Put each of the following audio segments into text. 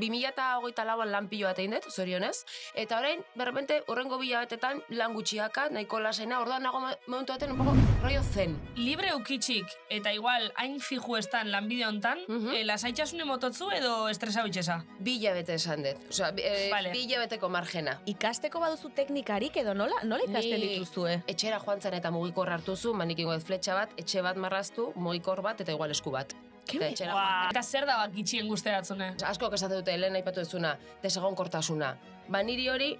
2024an lan pilo bat egin dut, zorionez, eta orain, berrepente, horrengo bilabetetan lan gutxiaka, nahiko lasena, orduan nago momentu baten un poco rollo zen. Libre eukitxik, eta igual, hain fiju estan lanbide hontan, lasaitxasune mototzu edo estresa bitxesa? 2 hilabete esan dut, osea, Vale. 2 hilabeteko margena. Ikasteko baduzu teknikarik edo nola ikasten dituzue? Etxera joan zen eta mugikor hartuzu, manik ingo fletxa bat, etxe bat marraztu, mugikor bat eta igual esku bat. Eta zer da bak itxien guzteratzune? Asko esate dute, lehen aipatu duzuna, desegonkortasuna. Niri hori,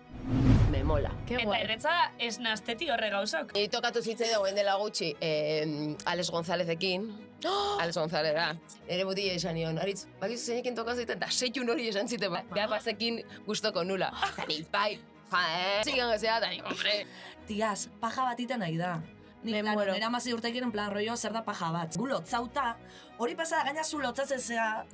me mola. Eta erretza ez nazteti horre gauzok. Ni tokatu zitzaidan goen dela gutxi, Alex Gonzalezekin. Alex Gonzalez da. Nere mutila esan nion, Aritz, bakizu zeinekin tokatu ziten, eta seitun hori esan ziten, beha pasekin gustoko nula. Eta ni, bai, zigan gezea, eta ni, hombre. Tiaz, paja bat iten nahi da. Nik, claro, nera mazi urtekin en plan rollo zer da paja bat. Gu lotzauta, hori pasada gaina zu lotzatzen zea.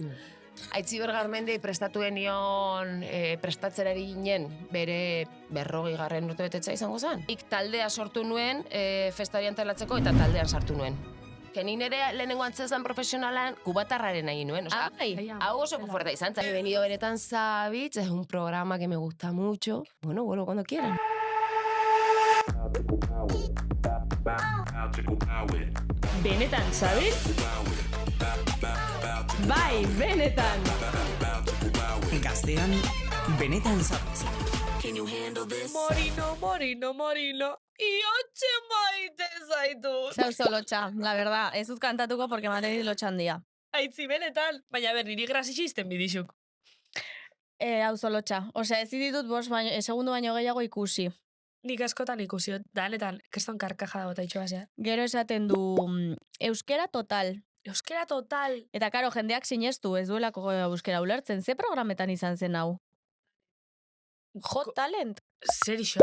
Aitziber Garmendi prestatuen nion prestatzerari ginen bere 40. urtebetetza izango zen. Ik taldea sortu nuen festari antolatzeko eta taldean sartu nuen. Ni nire lehenengo antzezan profesionalan kubatarraren egin nuen. Hau oso fuerte izan. He venido benetan Zabitz, es un programa que me gusta mucho. Bueno, vuelvo cuando quieran. Benetan, sabes? Bai, benetan! Gaztean, benetan sabes. Morino. Iotxe maite zaitu. Zauzo lotxa, la verdad. Ez dut kantatuko porque mate dit lotxan dia. Aitzi benetan. Baina niri grasixisten bidixuk. Hauzo lotxa. Osea, ez ditut segundo baino gehiago ikusi. Nik askotan ikusi, danetan, keston karkaja da bota itxoazea. Gero esaten du euskera total. Euskera total. Eta karo, jendeak sinestu, ez duelako euskera ulertzen. Ze programetan izan zen hau? Hot Talent? Zer iso?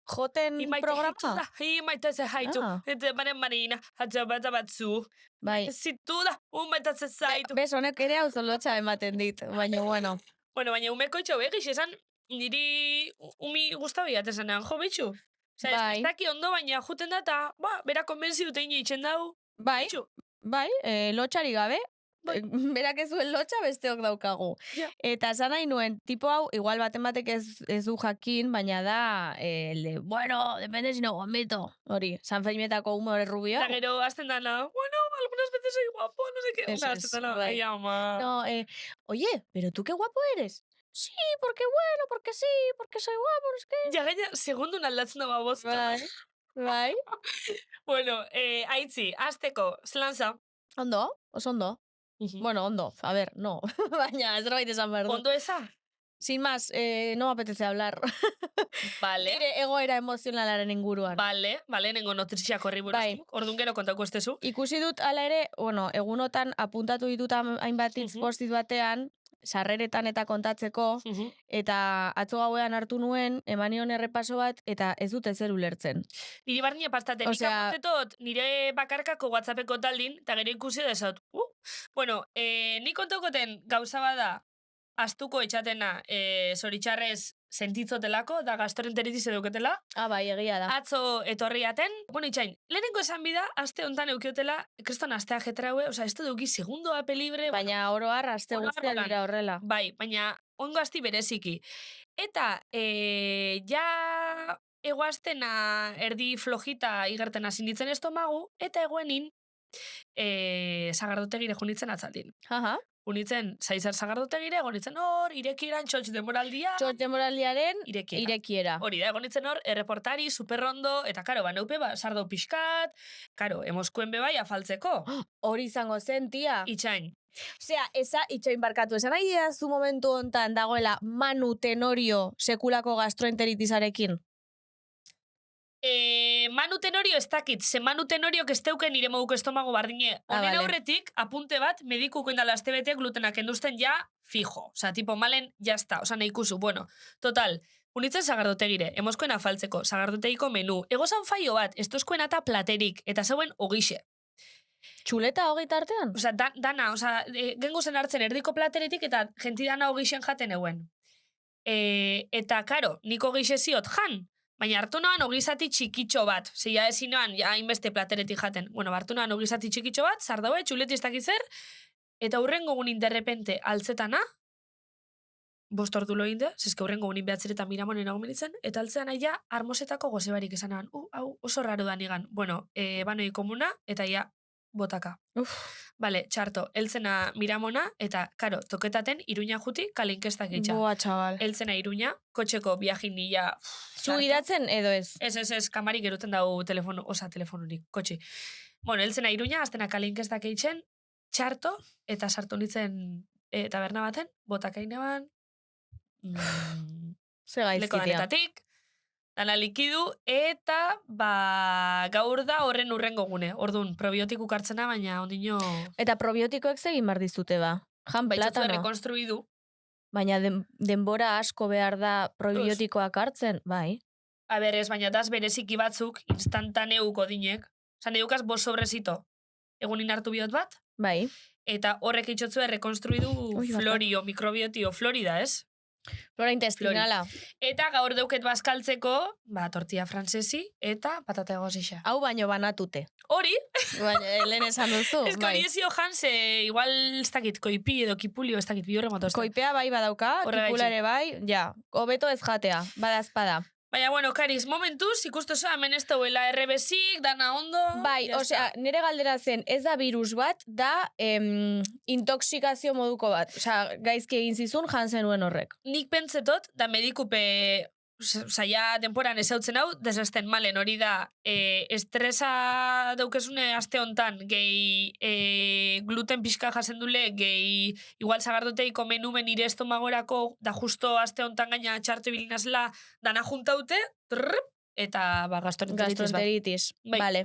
Joten programa? Imaiteze haitu, eta marina, hatza batzu. Bai. Zitu da, umaitaze zaitu. Bez, honek ere hau zolotxa ematen dit, baina bueno. Bueno, baina umeko itxo begix, esan niri umi guztabi atesanean jo bitxu. Osa, ez daki ondo, baina juten da, eta bera konbenzi dute itxen dau. Bai, lotxari gabe. Berak ez duen lotxa besteok daukagu. Eta esan nahi nuen, tipo hau, igual baten batek ez du jakin, baina da, bueno, depende si no gomito. Hori, San Felimetako humore rubio. Eta gero, azten dana, bueno, algunas veces soy guapo, no sé qué. Azten dana, ai ama. No, oye, pero tú qué guapo eres. Sí, porque bueno, porque sí, porque soy guapo, no sé qué. Ja, gaina, segundun aldatzen da babosta. Bai. Bueno, aitzi, azteko, zelanza. Ondo, oso ondo. Bueno, ondo, a ver, no. Baina, zerbait esan behar du. ¿Ondo esa? Sin más, no me apetece hablar. Vale. Nire egoera emozionalaren inguruan. Vale, nengo notriziak horri buruz. Orduan gero kontako estezu. Ikusi dut, ala ere, bueno, egunotan apuntatu ditut hainbat postit batean, sarreretan eta kontatzeko, eta atzo gauean hartu nuen, emanion errepaso bat, eta ez dut ezer ulertzen. Niri barnia pastate, nik apuntetot nire bakarkako WhatsAppeko taldin, eta gero ikusi da esat. Bueno, nik kontakoten gauza bada, astuko etxatena, zoritxarrez sentitzotelako, da gastroenteritis eduketela. Bai, egia da. Atzo etorriaten. Bueno, itxain, lehenengo esan bida, aste hontan eukotela, kriston astea jetraue, oza, ez duki segundo ape libre. Baina oroar, aste guztia dira horrela. Bai, baina ongo asti bereziki. Eta, ja egoaztena erdi flojita igerten hasi nintzen estomagu, eta egoenin, zagardotegire junitzen atzaldin. Unitzen, zaizar zagardotegire, gonitzen hor, irekieran txotx demoraldia. Txotx demoraldiaren irekiera. Hori da, gonitzen hor, erreportari, superrondo, eta karo, neupe, sardo pixkat, karo, emoskuen bebai afaltzeko. Hori izango zen, tia. Itxain. Osea, eza itxoin barkatu, esan nahi da zu momentu hontan dagoela Manu Tenorio sekulako gastroenteritisarekin? Manu Tenorio ez dakit, ze Manu Tenorio kesteuken nire moduko estomago bardine. Honen aurretik, apunte bat, medikuko indala aztebete glutenak enduzten ja fijo. Osa, tipo, malen, jazta. Osa, nahi ikusu. Bueno, total, unitzen zagardotegire, emoskoen afaltzeko, zagardotegiko menu. Egozan faio bat, estozkoen ata platerik, eta zeuen ogixe. Txuleta hogeita artean? Osa, dana, osa, gengo zen hartzen erdiko plateretik, eta genti dana ogixen jaten euen. Eta, karo, niko ogixe ziot, jan, baina hartu noan ogizati txikitxo bat. Zia ezin noan, ja, hainbeste plateretik jaten. Bueno, hartu noan ogizati txikitxo bat, zardaue, txuletistak izer, eta hurrengo gunin derrepente altzetana, 5 ordu loinde, zeske hurrengo unin behatzeretan Miramonen egon benitzen, eta altzean aia armosetako gozebarik esanan. Hau oso raro da nigan. Bueno, banoi komuna, eta ia botaka. Vale, txarto, eltzena Miramona, eta, karo, toketaten Iruña juti kalinkestak itxa. Boa, txabal. Eltzena Iruña, kotxeko viajin nila... Zu idatzen edo ez? Ez, kamarik eruten dau telefonurik, kotxi. Bueno, eltzena Iruña, aztena kalinkestak eitzen, txarto, eta sartu nitzen taberna baten, botakaine ban, Ze gaizkitia. leko danetatik, dana likidu, eta gaur da horren urrengo gune. Orduan, probiotiku kartzena, baina ondino... Eta probiotikoek zegin bar dizute ba? Jan Baitzutu platano. rekonstruidu. Baina denbora asko behar da probiotikoak hartzen, bai. A ber, ez, baina daz bereziki batzuk, instantaneuko dinek. Osa, neukaz bos sobrezito. Egunin hartu biot bat, Bai. eta horrek itxotzu rekonstruidu florio, mikrobiotio, florida, ez? Flora intestinala. Eta gaur deuket bazkaltzeko, tortilla francesi eta patata egozixa. Hau baino banatute. Hori, Baina, lehen esan duzu. ez que hori ezio janse, igual ez dakit, koipi edo kipulio, ez dakit, bi horre motoz. Koipea bai badauka, Horregaitxik. tipula ere bai, ja, hobeto ez jatea, bada espada. Baina, bueno, Karis, momentuz, ikustu za, hemen ez dauela RBSik, dana ondo... Bai, ya osea, está. nire galdera zen, ez da virus bat, da intoxikazio moduko bat. Osea, gaizki egin zizun jan zenuen horrek. Nik pentsetot, da medikupe saia denporan ezautzen hau, desesten malen hori da, estresa daukezune aste hontan, gehi gluten pixka jasendule, gehi igual zagardoteiko menumen nire estomagorako, da justo aste hontan gaina txartu bilinazela, dana juntaute, eta gastroenteritis bat. Gastroenteritis. Bai. Vale.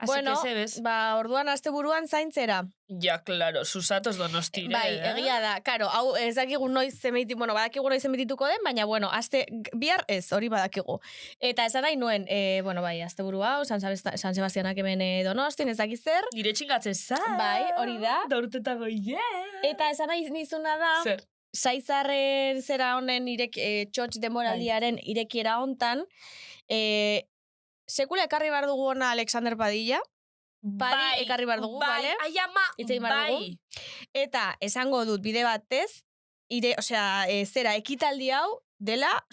Así Bueno, que zebez. orduan asteburuan zaintzera. Ja, claro, susatos donostire. Bai, egia da. Karo, hau ez dakigu noiz zenbeitik, badakigu noiz zenbeitituko den, baina, bihar ez, hori badakigu. Eta esan nahi nuen, bai, asteburu hau, San Sebastianak hemen Donostin, ez dakiz zer. Nire txingatzen za. Bai, hori da. Da urtetako, Eta esan nahi nizuna da, Zer? Saizarren zera honen txotx demoraldiaren irekiera hontan, sekula ekarri behar dugu ona Alexander Padilla, Padi ekarri behar dugu, bale? Ai, ama, Hitz egin behar dugu. Eta esango dut bide batez, zera ekitaldi hau dela,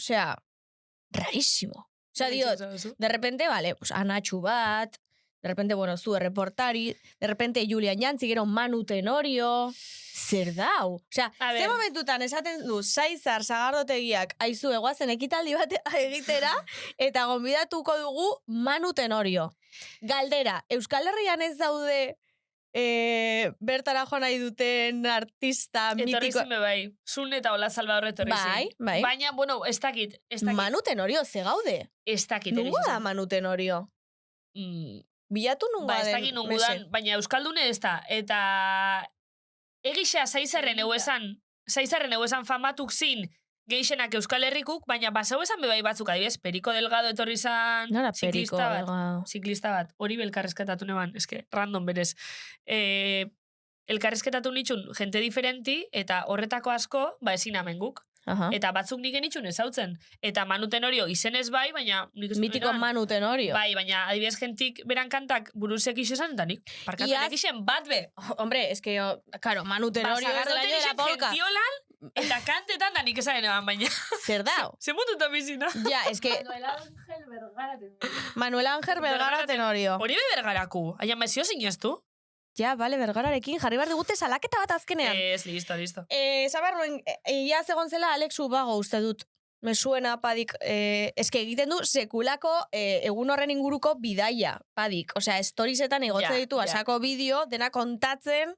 rarísimo. Diot, de repente, vale, pues Anatxu bat, de repente, zu erreportari, de repente Julian Jantzi, gero Manu Tenorio, zer dau? Ze momentutan esaten du, Saizar Sagardotegiak, aizu egoazen ekitaldi bat egitera, eta gonbidatuko dugu Manu Tenorio. Galdera, Euskal Herrian ez daude bertara joan nahi duten artista mitiko... Etorri zime bai, Zun eta Ola Salvador etorri zin. Bai. Baina, bueno, ez dakit. Manu Tenorio, ze gaude? Ez dakit. Nungo da Manu Tenorio? Bilatu nungo ez dakit nungo dan, baina Euskaldune ez da. Eta egisa Saizarren esan famatuk zin geixenak Euskal Herrikuk, baina basau esan bebai batzuk adibidez, Periko Delgado etorri zan ziklista bat, hori belkarrezketatu neban, eske, random berez. Elkarrezketatu nitxun jente diferenti, eta horretako asko, ezin amenguk. Eta batzuk nik genitxun ezautzen. Eta Manu Tenorio izenez bai, baina... Mitiko Manu Tenorio. Bai, baina adibidez jentik beran kantak buruzek isesan, eta nik parkatunek isen bat be. Hombre, eske, claro, Manu Tenorio ez dela nera polka. Gentiolan, eta kantetan da nik esaren eban, baina... Zer dao? Ze mututa bizina. Ja, eske... Manuel Ángel Vergara Tenorio. Hori be Bergaraku. Aia mezio zineztu? Ja, bale, Bergararekin jarri behar digute salaketa bat azkenean. Listo. Zabar nuen, ia zegoen zela Alex Ubago uste dut. Me suena Padik, eske egiten du sekulako egun horren inguruko bidaia, Padik. Osea, storiesetan igotze ditu asako bideo, dena kontatzen,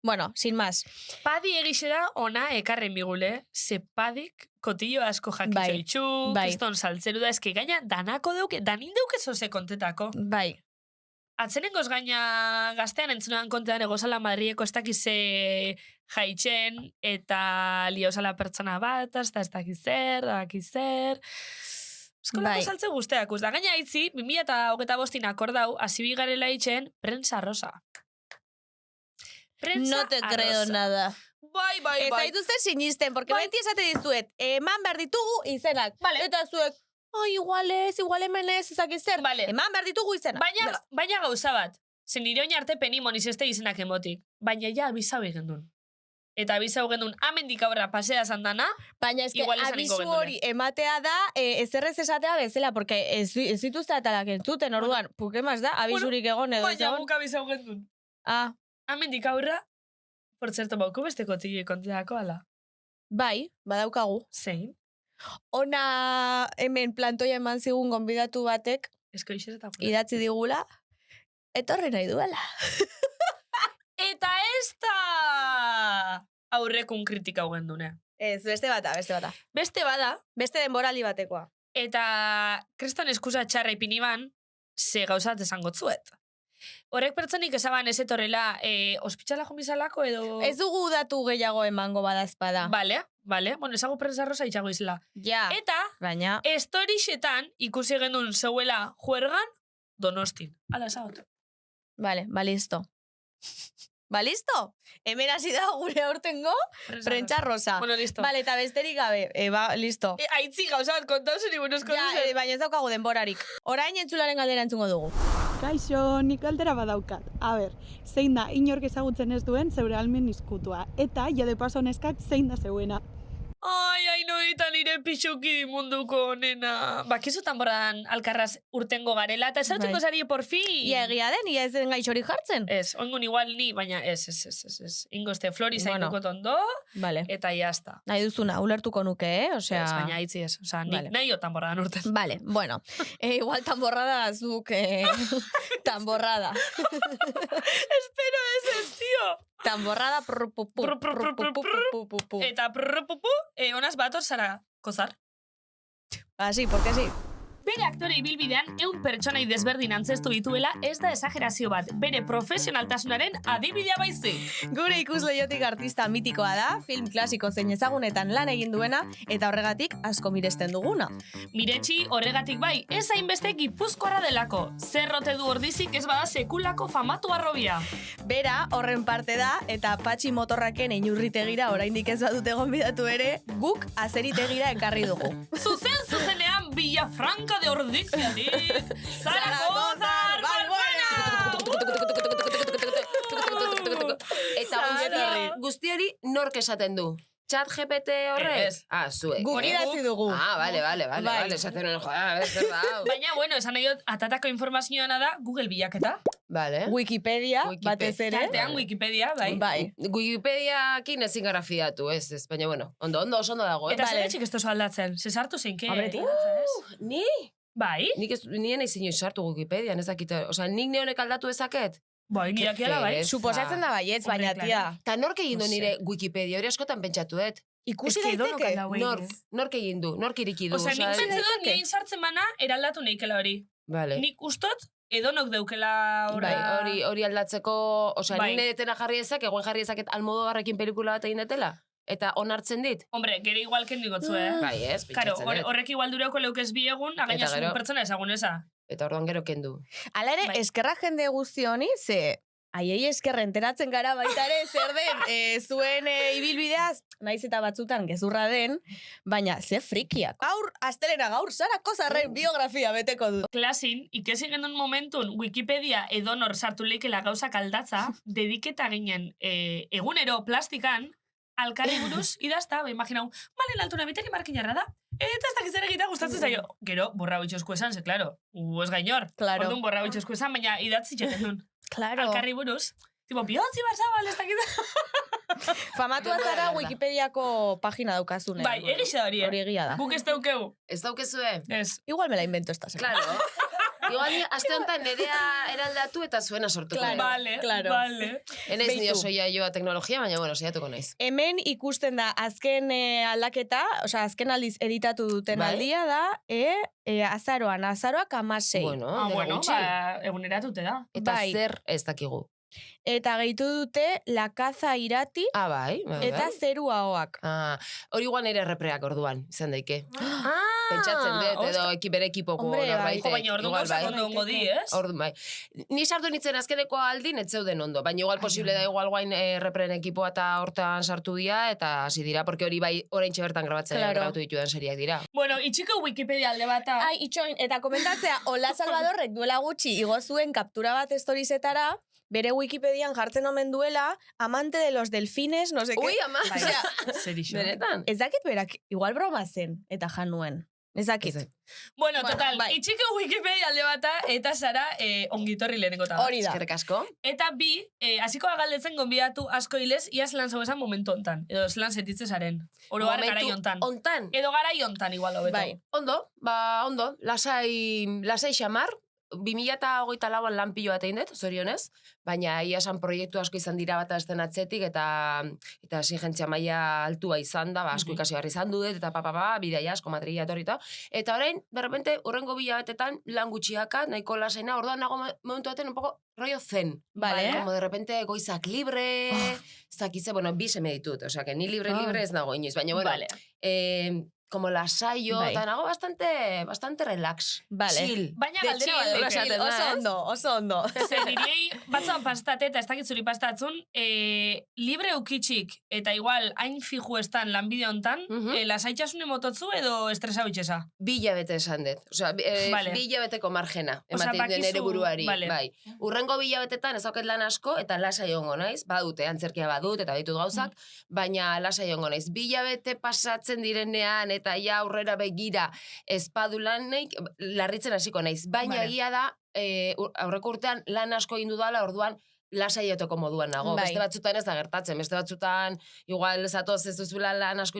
bueno, sin más. Padi egixera ona ekarren bigule, ze Padik kotillo asko jakitxo itxu, kriston saltzeru da, eske gaina danako deuke, danin deuke zoze kontetako. Bai. Atzenengoz gaina gaztean entzunan kontean egozala Madrieko ez dakize jaitzen, eta liozala pertsona bat, ez dakizer. Eskolako saltze guzteak, da gaina itzi, 2025 akordau, hasi garela itzen, Prensa Rosa. No te creo nada. Bai. Ez haituzte sinisten, porque beti esate dizuet, eman behar ditugu izenak. Eta zuek, igual hemen ez zer. Eman behar ditugu izenak. Baina gauza bat, zen nire oin arte penimon izeste izenak emotik. Baina ja abizau egin duen. eta abizau gendun amendik aurra pasea zandana, Baina eske igual esan abizu ingo hori ematea da ezerrez esatea bezala, porque ez dituzte atalak entzuten, orduan, pukemaz da, abizurik egon edo ez baina egon. guk abizau gendun. Ah, Amendik aurra, por zerto, bauko beste kotile konteako ala. bai, badaukagu. Zein? Ona hemen plantoia eman zigun gonbidatu batek, Esko ixereta. idatzi digula, etorri nahi duela. Eta ez da aurrekun kritika hauen dune. Ez, beste bata. Beste bada, Beste denboraldi batekoa. eta kriston eskusa txarra ipiniban, ze gauzat esango zuet. Horrek pertsonik esaban ez etorrela ospitxala jomizalako edo... Ez dugu datu gehiago emango badazpada. Vale. Bueno, esago prensa rosa itxago izela. Ja, Eta, baina... estorixetan ikusi genuen zeuela juergan Donostin. Hala esagot. Vale, listo. Listo? Hemen hasi da gure aurtengo prentsa rosa. Bueno, listo. Vale, eta besterik gabe, listo. Aitzi gauza bat kontau zuri buruzko Ja, duzen. baina ez daukagu denborarik. Orain entzularen galdera entzungo dugu. Kaixo, nik galdera badaukat. A ber, zein da inork ezagutzen ez duen zeure almen izkutua. Eta, jade paso neskak, zein da zeuena. Ai, noita nire pixuki munduko nena. Bakizu tanborradan alkarraz urtengo garela, eta esautuko Bai. zari por fin. Ia egia den, ia ez den gaixorik jartzen. Ez, oingun igual ni, baina ez. Ingo este flori zainduko tondo, Vale. eta jazta. Nahi duzuna, ulertuko nuke, Osea... Ez, baina aitzi ez. Osea, nik Vale. nahi jo tanborradan urten. Vale, bueno. Igual tamborrada zuk... tamborrada. Espero ez, tío. Tamborrada... Eta prrpupu, honaz bator zara kozar. Así, porque sí. Bere aktore ibilbidean 100 pertsonai desberdin antzestu dituela ez da esagerazio bat, bere profesionaltasunaren adibidea baizik. Gure ikusleiotik artista mitikoa da, film klasiko zein ezagunetan lan egin duena, eta horregatik asko miresten duguna. Miretsi horregatik bai, ez hainbeste gipuzkoarra delako. Zerrote du ordizik ez bada sekulako famatu arrobia. Bera, horren parte da, eta Patxi Motorraken inurritegira oraindik ez badute gonbidatu ere, guk azeritegira ekarri dugu. Zuzenean Villafranca de Ordiziatik, Zaragozar Balbuena! Eta guztiari nork esaten du? Chat GPT horrek? Ez. Zuek. Guk idatzi dugu. Vale, Bai. esaten nuen, joder, zer da, hau. Baina, bueno, esan nahi dut, atatako informazioana da Google bilaketa. Vale. Wikipedia, batez ere. Tartean Wikipedia, bai. Bai. Wikipediakin ezin gara fiatu, ez, baina, bueno, ondo oso dago, Eta Vale. zer oso aldatzen? Se sartu zeinke? Hombre, tío. Ni? Bai? Nien ezin joan sartu Wikipedian, ez dakite, osea, nik neonek aldatu ezaket? Bai, nirakiala bai. pereza. Suposatzen da baietz, baina, Hombre, tia. Ta nork egin du No nire Wikipedia, hori askotan pentsatu dut. Ikusi Eske edonok daiteke. aldau egin. Nork egin du, nork iriki du. Osea, nik osea, pentsa dut nire sartzen bana eraldatu neikela hori. Vale. Nik ustot edonok deukela horra. Bai, hori aldatzeko, osea, Bai. nik netena jarri ezak, eguen jarri ezaket Almodovarrekin pelikula bat egin detela? Eta onartzen dit? Hombre, gero igual kendu gotzu, Bai, ez, Karo, pentsatzen dut. horrek igual dureko leukez bi egun, againa Eta gero- zuen pertsona ezaguneza. Eta orduan gero kendu. Hala ere, Bai. eskerra jende guzti honi, ze aiei eskerra enteratzen gara baita ere, zer den, zuen ibilbideaz, naiz eta batzutan gezurra den, baina ze frikiak. Gaur, astelena gaur, Sara Kozarren biografia beteko du. Klasin, ikesi genuen momentun Wikipedia edonor sartu leikela gauzak aldatza, dediketa ginen egunero plastikan, alkarri buruz idazta, imaginau, malen altuna biteri markinarra da, eta ez dakiz ere egita gustatzen zaio. Gero, borra bitxosku esan, ze, klaro, ez gainor. Claro. Orduan borra bitxosku esan, baina idatzi txeten duen. Claro. Alkarri buruz. Tipo, bihotzi barzabal, ez dakit. Famatua zara Wikipediako pagina daukazunean. Bai, egixe hori, Hori egia da. Guk ez daukeu. Ez daukezue? Ez. Igual me la invento esta semana. Claro. Igual ni aste honetan nerea eraldatu eta zuena sortuko. Claro. Vale, claro. vale. Enez ni Beitu. oso jaioa teknologia, baina, bueno, saiatuko naiz. Hemen ikusten da azken aldaketa, osea azken aldiz editatu duten Bai. aldia da, azaroak 16. Bueno, Ah, dela bueno, gutxi. eguneratute da. Eta bai. zer ez dakigu. Eta gehitu dute La Caza Irati Bai. eta Zeru Ahoak. Hori igual nire errepreak orduan, izan daike. Ah, Pentsatzen dut, edo bere ekipoko Hombre, bai. norbaitek. Jo, baina orduan igual gauzak bai. ondo ongo di, ez? Orduan bai. Ni sartu nintzen azkeneko aldin ez zeuden ondo, baina igual posible da igual guain errepren ekipoa eta hortan sartu dira, eta hasi dira, porque hori bai oraintxe bertan grabatzen Claro. grabatu ditudan seriak dira. Bueno, itxiko Wikipedia alde bata. Ai, itxoin, eta komentatzea, Ola Salvadorrek duela gutxi igo zuen kaptura bat storiesetara, bere Wikipedian jartzen omen duela, amante de los delfines, no sé qué. Ui, ama, osea, Zerixo. benetan. Ez dakit berak, igual broma zen, eta januen. Ez dakit. Bueno, Bueno, total, bai. itxiko Wikipedia alde bata, eta Sara ongitorri lehenengo eta bat. Hori da. Eskerrik asko. Eta bi, hasiko galdetzen gonbidatu asko hilez, ia zelan zauezan momentu hontan. Edo zelan sentitze zaren. Oroar Momentu garai hontan. Hontan. Edo garai hontan igual hobeto. Bai. Ondo, lasai xamar, 2024an lan pilo bat egin dut, zorionez, baina ia esan proiektu asko izan dira bat azten atzetik, eta exigentzia maila altua izan da, asko ikasi behar izan dut, eta bidaia asko Madrila etorrita. Eta orain, de repente, urrengo bilabetetan lan gutxiaka, nahiko lasaina, orduan nago momentu baten un poco rollo zen. Vale. Como de repente goizak libre, ez dakize, bueno, bi seme ditut, osea, que ni libre ez nago inoiz, baina, bueno, Vale. como lasaio, Bai. eta nago bastante relax. Vale. Chill. Baina De galdera chill, bat esaten da, Oso ez? ondo, oso ondo. Zer, nirei batzuan pastate eta ez dakit zuri pastatzun, libre ukitxik eta igual hain fiju estan lanbide hontan, lasaitxasune mototzu edo estresa utxesa? 2 hilabete esan dut. Osea, Vale. 2 hilabeteko margena. Osea, Ematen den ere bakizu- buruari. vale. Bai. Urrengo 2 hilabetetan ez dauket lan asko, eta lasai egongo naiz. Badute, antzerkia badut, eta ditut gauzak, baina lasai egongo naiz. 2 hilabete pasatzen direnean, eta ja aurrera begira espadu lanik, larritzen hasiko naiz. Baina Vale. egia da, aurreko urtean lan asko egin dudala, orduan lasaietoko moduan nago. Bai. Beste batzutan ez da gertatzen. Beste batzutan, igual zatoz ez duzula lan asko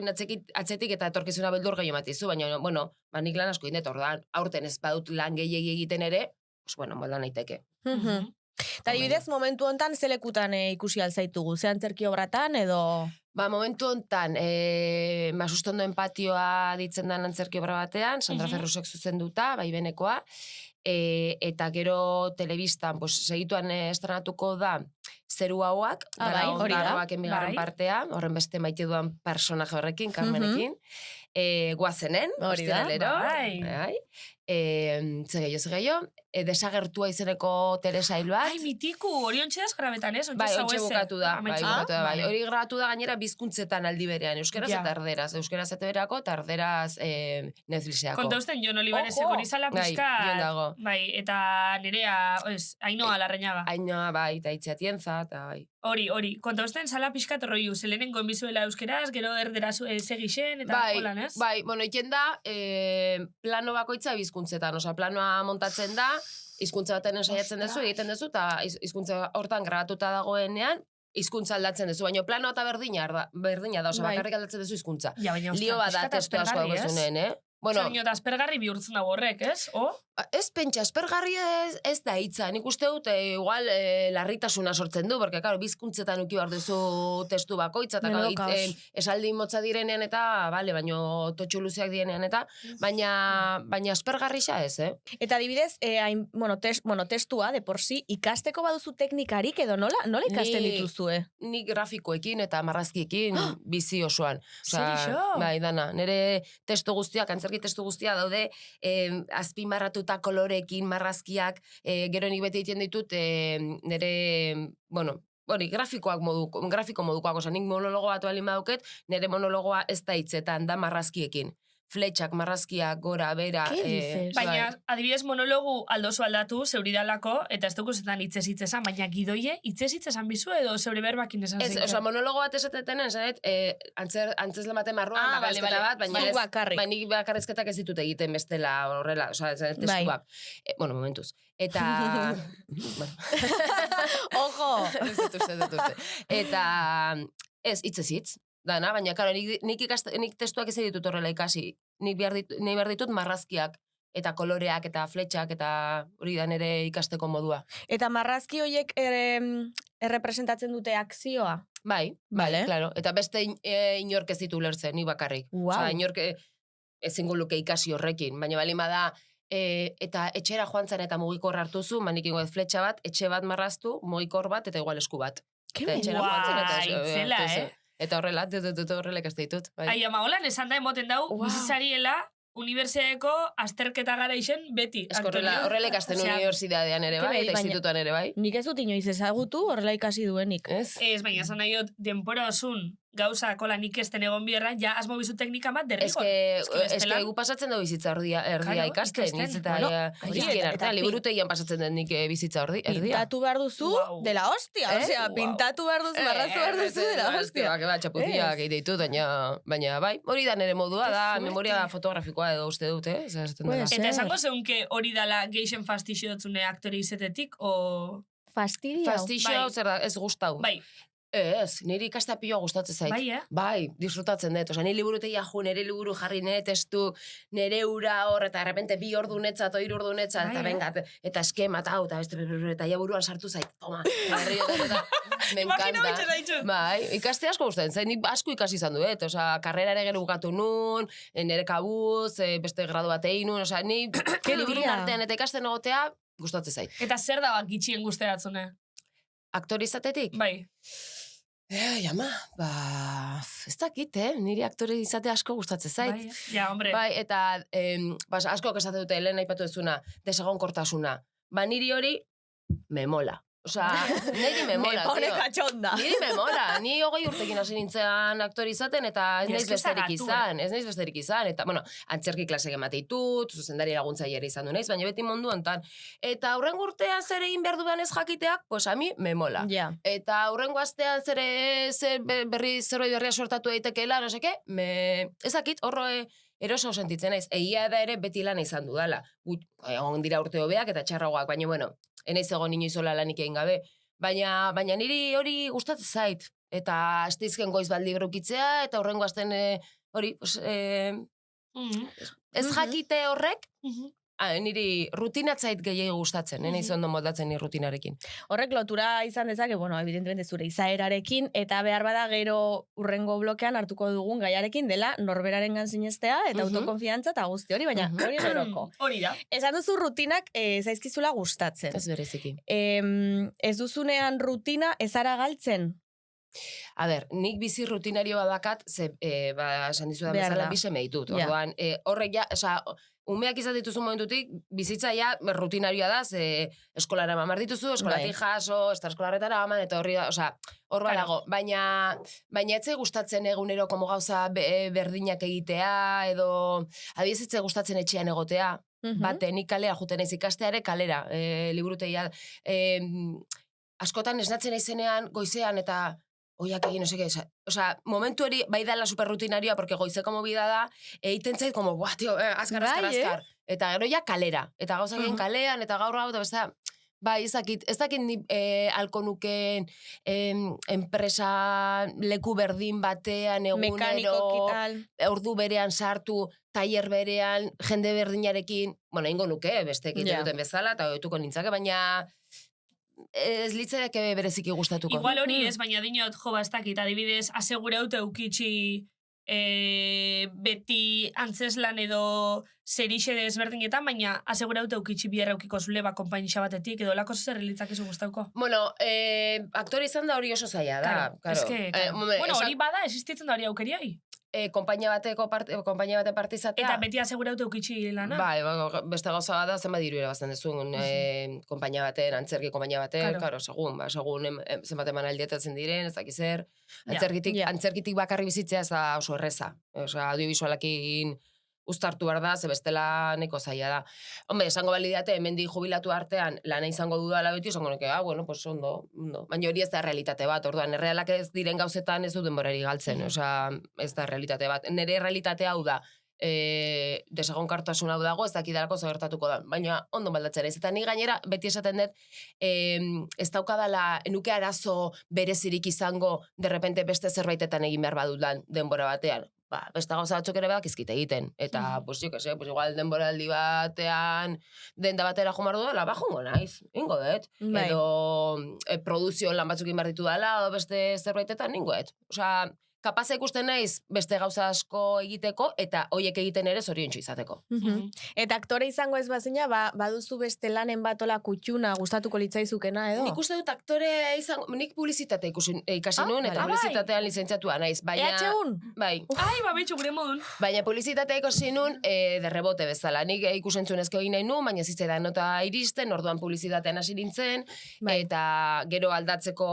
atzetik eta etorkizuna beldur gehiago matizu, baina, bueno, nik lan asko indet, orduan, aurten ez badut lan gehiegi egiten ere, pues, bueno, molda naiteke. Eta adibidez, momentu hontan zelekutan ikusi alzaitugu? Ze antzerki obratan edo... Momentu hontan, Masustondo empatioa ditzen den antzerki obra batean, Sandra Ferrusek zuzenduta, bai benekoa, eta gero telebistan, pues, segituan estrenatuko da Zeru hauak, bai, hori da. Ondarroaken bigarren Bai. partea, horren beste maite duan personaje horrekin, Carmenekin, guazenen, Hori da. ostiralero, Bai. Zegeio, desagertua izeneko Teresa hil bat, Ai, mitiku, hori ontxedaz grabetan, ez? bai, ontxe bukatu da, bai, bukatu da, bai. Vale. Hori grabatu da gainera bizkuntzetan aldi berean, euskaraz Ja. eta erderaz, euskaraz eta berako, eta erderaz Netflixeako. Kontausten Jon Olivaresek Ojo! hori zala Bai, pixka... Jon dago. Bai, eta nirea, Ainoa Larrañaga. Ainoa, bai, eta Itziatienza, eta bai. Hori, kontausten zala pixka torroiu, zelenengo enbizuela euskeraz, gero erderaz segixen, eta holan, ez? Bai, bueno, iten da, plano bakoitza bizkuntzetan, osea, planoa montatzen da, hizkuntza baten saiatzen duzu, egiten duzu, eta hizkuntza hortan grabatuta dagoenean, hizkuntza aldatzen duzu, baina plano eta berdina da, osea, Bai. bakarrik aldatzen duzu hizkuntza. Ja, baina, Lio bat da, testu asko dagozunen, Bueno, Baina, aspergarri bihurtzen dago horrek, ez? ez pentsa, aspergarri ez da hitza. Nik uste dut, igual, larritasuna sortzen du, porque, claro, bizkuntzetan uki behar duzu testu bakoitza, eta Menudo claro, kaos. esaldi motza direnean eta, bale, baino totxu luzeak direnean eta, baina aspergarrixa ez, Eta adibidez, testua, de por si, ikasteko baduzu teknikarik edo nola ikasten Ni- dituzue? Nik grafikoekin eta marrazkiekin bizi osoan. Zerixo? Bai, dana, nire testu guztiak, antzerki testu guztia daude, azpimarratuta kolorekin, marrazkiak, gero nik beti egiten ditut, nire, grafiko modukoak, oza, nik monologo bat balin baduket, nire monologoa ez da hitzetan, da marrazkiekin. Fletxak, marrazkiak, gora, bera. Ke dices? Baina, adibidez, monologu aldozu aldatu, zeuridalako, eta ez dukuzetan hitzez hitzesan, baina gidoie, hitzez hitzesan bizu edo zeure berbakin esan Ez, zeike? oza, monologo bat esatetenen, esanet, antzesle baten marruan, Ah, bakarrizketa vale. bat, baina Zuk bakarrik. baina nik bakarrizketak ez ditut egiten bestela horrela, oza, testuak. Bueno, momentuz. Eta... bueno. Ojo! Ez dut uste. Eta, hitzez hitz, dana, baina, karo, nik testuak ez ditut horrela ikasi. Nik behar ditut marrazkiak, eta koloreak, eta fletxak, eta hori da nire ikasteko modua. Eta marrazki horiek errepresentatzen dute akzioa? Bai, Vale. claro. Eta beste inork ez ditu ulertzen, ni bakarrik. Wow. Osea, inork ezingo luke ikasi horrekin, baina balin bada, eta etxera joan zen eta mugikor hartuzu, manik ingo fletxa bat, etxe bat marraztu, mugikor bat, eta igual esku bat. Ke Eta etxera joan zen, eta Guai, itzela, Eta horrela, horrela ikaste ditut. Bai. Ai, ama, holan esan da emoten dau, Wow. bizizariela, unibertsiadeko azterketa gara isen beti. Ez horrela ikasten Osea, unibertsitatean ere Ke bai, bai, eta baina- institutuan ere bai. Nik ez dut inoiz ezagutu horrela ikasi duenik. Ez? Ez, baina esan nahi dut, denpora osun, gauza kolan ikesten egon bierra, ja asmo bizu teknika bat derrigor. Eske gu pasatzen du bizitza erdia ikasten, hitz eta izkien artean, liburutegian pasatzen den nik bizitza erdia. Pintatu behar duzu dela hostia, osea, pintatu behar duzu, marrazu behar duzu dela hostia. Txapuziak egiteitu, baina bai, hori da nere modua da, memoria fotografikoa edo uste dute, Eta esango zeunke hori dala geixen fastixio dotzune aktore izetetik, o... Fastixio, zer da, ez gustau. Bai. Ez, niri ikastea piloa gustatzen zait. Bai, Bai, disfrutatzen dut. Osa, nire liburutegia nire liburu jarri nire testu, nire ura hor, eta errepente 2 ordu netzat, 3 ordu netzat, eta benga, eta eskema, eta ja buruan sartu zait, toma. Me encanta. Bai, ikaste asko gustatzen zait, nik asko ikasi izan duet, osa, karrera ere gero bukatu nun, nire kabuz, beste gradu bat egin nun, osa, ni liburun artean eta ikasten egotea, gustatzen zait. Eta zer da bak gitxien guzteratzune? Aktore izatetik? Bai. Jama, ez dakit, niri aktore izate asko gustatzen zait. Bai, ja, hombre. Bai, eta asko esate dute, lehen aipatu dezuna, desegonkortasuna. Niri hori, me mola. Osa, niri me mola, me pone cachonda. Niri me mola. Ni 20 urtekin hasi nintzen aktore izaten, eta ez naiz besterik izan. Eta, bueno, antzerki klasek emateitut, zuzendari laguntzailera izan du naiz, baina beti mundu hontan. Eta aurrengo urtean zer egin behar dudan ez jakiteak, pues a mi me mola. Yeah. Eta aurrengo astean zerbait berria sortatu daitekeela, no seke, ez dakit, horro eroso sentitzen naiz. Egia da ere beti lana izan dudala. Egon dira urte hobeak eta txarragoak, baina bueno, enaiz egon inoizola lanik egin gabe. Baina niri hori gustatzen zait. Eta asteizken goiz baldi brukitzea, eta horrengo asten hori, ez jakite horrek, niri rutinatzait gehiago gustatzen, enaiz ondo moldatzen ni rutinarekin. Horrek lotura izan dezake, bueno, evidentemente zure izaerarekin, eta behar bada gero urrengo blokean hartuko dugun gaiarekin dela norberaren sinestea eta autokonfiantza eta guzti hori, baina hori geroko. Hori da. Esan duzu rutinak zaizkizula gustatzen. Ez bereziki. Ez duzunean rutina ezara galtzen? A ber, nik bizi rutinario badakat, esan dizu da bezala, biseme ditut. Orduan, horrek ja, umeak izan dituzu momentutik, bizitza ja rutinarioa da, eskolara mamar dituzu, eskolatik jaso, eskolarretara aman, eta horri da, hor balago. Baina etze gustatzen egunero como gauza berdinak egitea, edo adiez etze gustatzen etxean egotea. Bate, nik kalera, juten naiz ikasteare kalera, liburutegia. Askotan esnatzen naizenean, goizean, eta oiak egin, momentu hori bai dala superrutinarioa, porque goizeko movida da, egiten zait, como, buah, tio, azkar. Eta gero ja kalera. Eta gauzak egin kalean, eta gaur eta besta, bai, ez dakit ni alko nuken enpresa leku berdin batean, egunero, ordu berean sartu, tailer berean, jende berdinarekin, bueno, ingo nuke, beste egiten duten bezala, eta oituko nintzake, baina ez litzaidak bereziki gustatuko. Igual hori ez, baina dinot, ez dakit, adibidez, aseguraute eukitxi beti antzeslan edo zerixe desberdinetan, baina aseguraute eukitxi biherra eukiko zule konpainixa batetik, edo lako zer relitzakezu gustauko? Bueno, aktore izan da hori oso zaila da. Bueno, hori bada, existitzen da hori aukeriai? Konpainia baten parte izatea. Eta beti aseguratu eukitxi lana? Bai, beste gauza bada, zenbat diru irabazten dezun konpainia baten, antzerki konpainia baten, segun zenbat eman aldietatzen diren, ez dakiz zer. Antzerkitik bakarri bizitzea ez da oso erreza. Audiovisualakin uztartu behar da, ze bestela neko zaila da. Hombre, esango balidate, hemendik jubilatu artean lana izango dudala beti, esango neke, bueno, pues ondo. Baina hori ez da realitate bat, orduan, errealak ez diren gauzetan ez du denborari galtzen, ez da realitate bat. Nere realitate hau da, desegonkartasun hau dago, ez dakidalako zagertatuko da, baina ondo baldatzen ez. Eta ni gainera, beti esaten dut, ez daukadala, enuke arazo berezirik izango, derrepente beste zerbaitetan egin behar badudan denbora batean. Beste gauza batzuk ere bak izkite egiten. Eta, pues igual denboraldi batean, denda batera jomar du dela, jongo naiz, ingo dut. Edo produzio lan batzuk inbar ditu dela, edo beste zerbaitetan, ingo dut. Osa, kapaz ikusten naiz beste gauza asko egiteko, eta hoiek egiten ere zoriontsu izateko. Eta aktore izango ez bazina, baduzu beste lanen batola kutxuna gustatuko litzaizukena, edo? Nik uste dut aktore izango, nik publizitate ikasi nuen, eta publizitatean lizentziatua naiz. EH1? Bai. Betxu gure modun. Baina publizitatea ikasi nuen, derrebote bezala. Nik ikusentzunezko egin nahi nuen, baina zitzaidan nota iristen, orduan publizitatean hasi nintzen, eta gero aldatzeko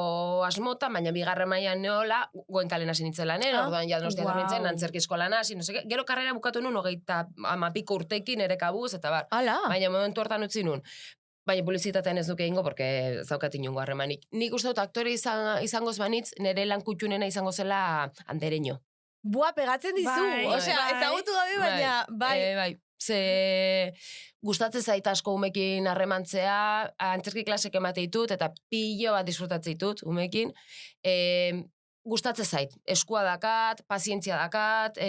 asmota, baina bigarren mailan neola, Goenkalen hasi nintzen nintzen lanen, orduan ja Donostian nintzen, antzerkizko lana, no sé, gero karrera bukatu nun, 30 urtekin ere kabuz, eta bar. Baina momentu hortan utzi nun. Baina publizitatean ez duke ingo, porque zaukat inongo harremanik. Nik uste dut aktore izangoz banitz, nire lan kutxunena izango zela Andereño. Bua, pegatzen dizu. Osea, ezagutu gabe, baina, bai. Ze gustatzen zait asko umekin harremantzea, antzerki klasek emate ditut, eta pilo bat disfrutatzen ditut umekin. Gustatzen zait, eskua dakat, pazientzia dakat,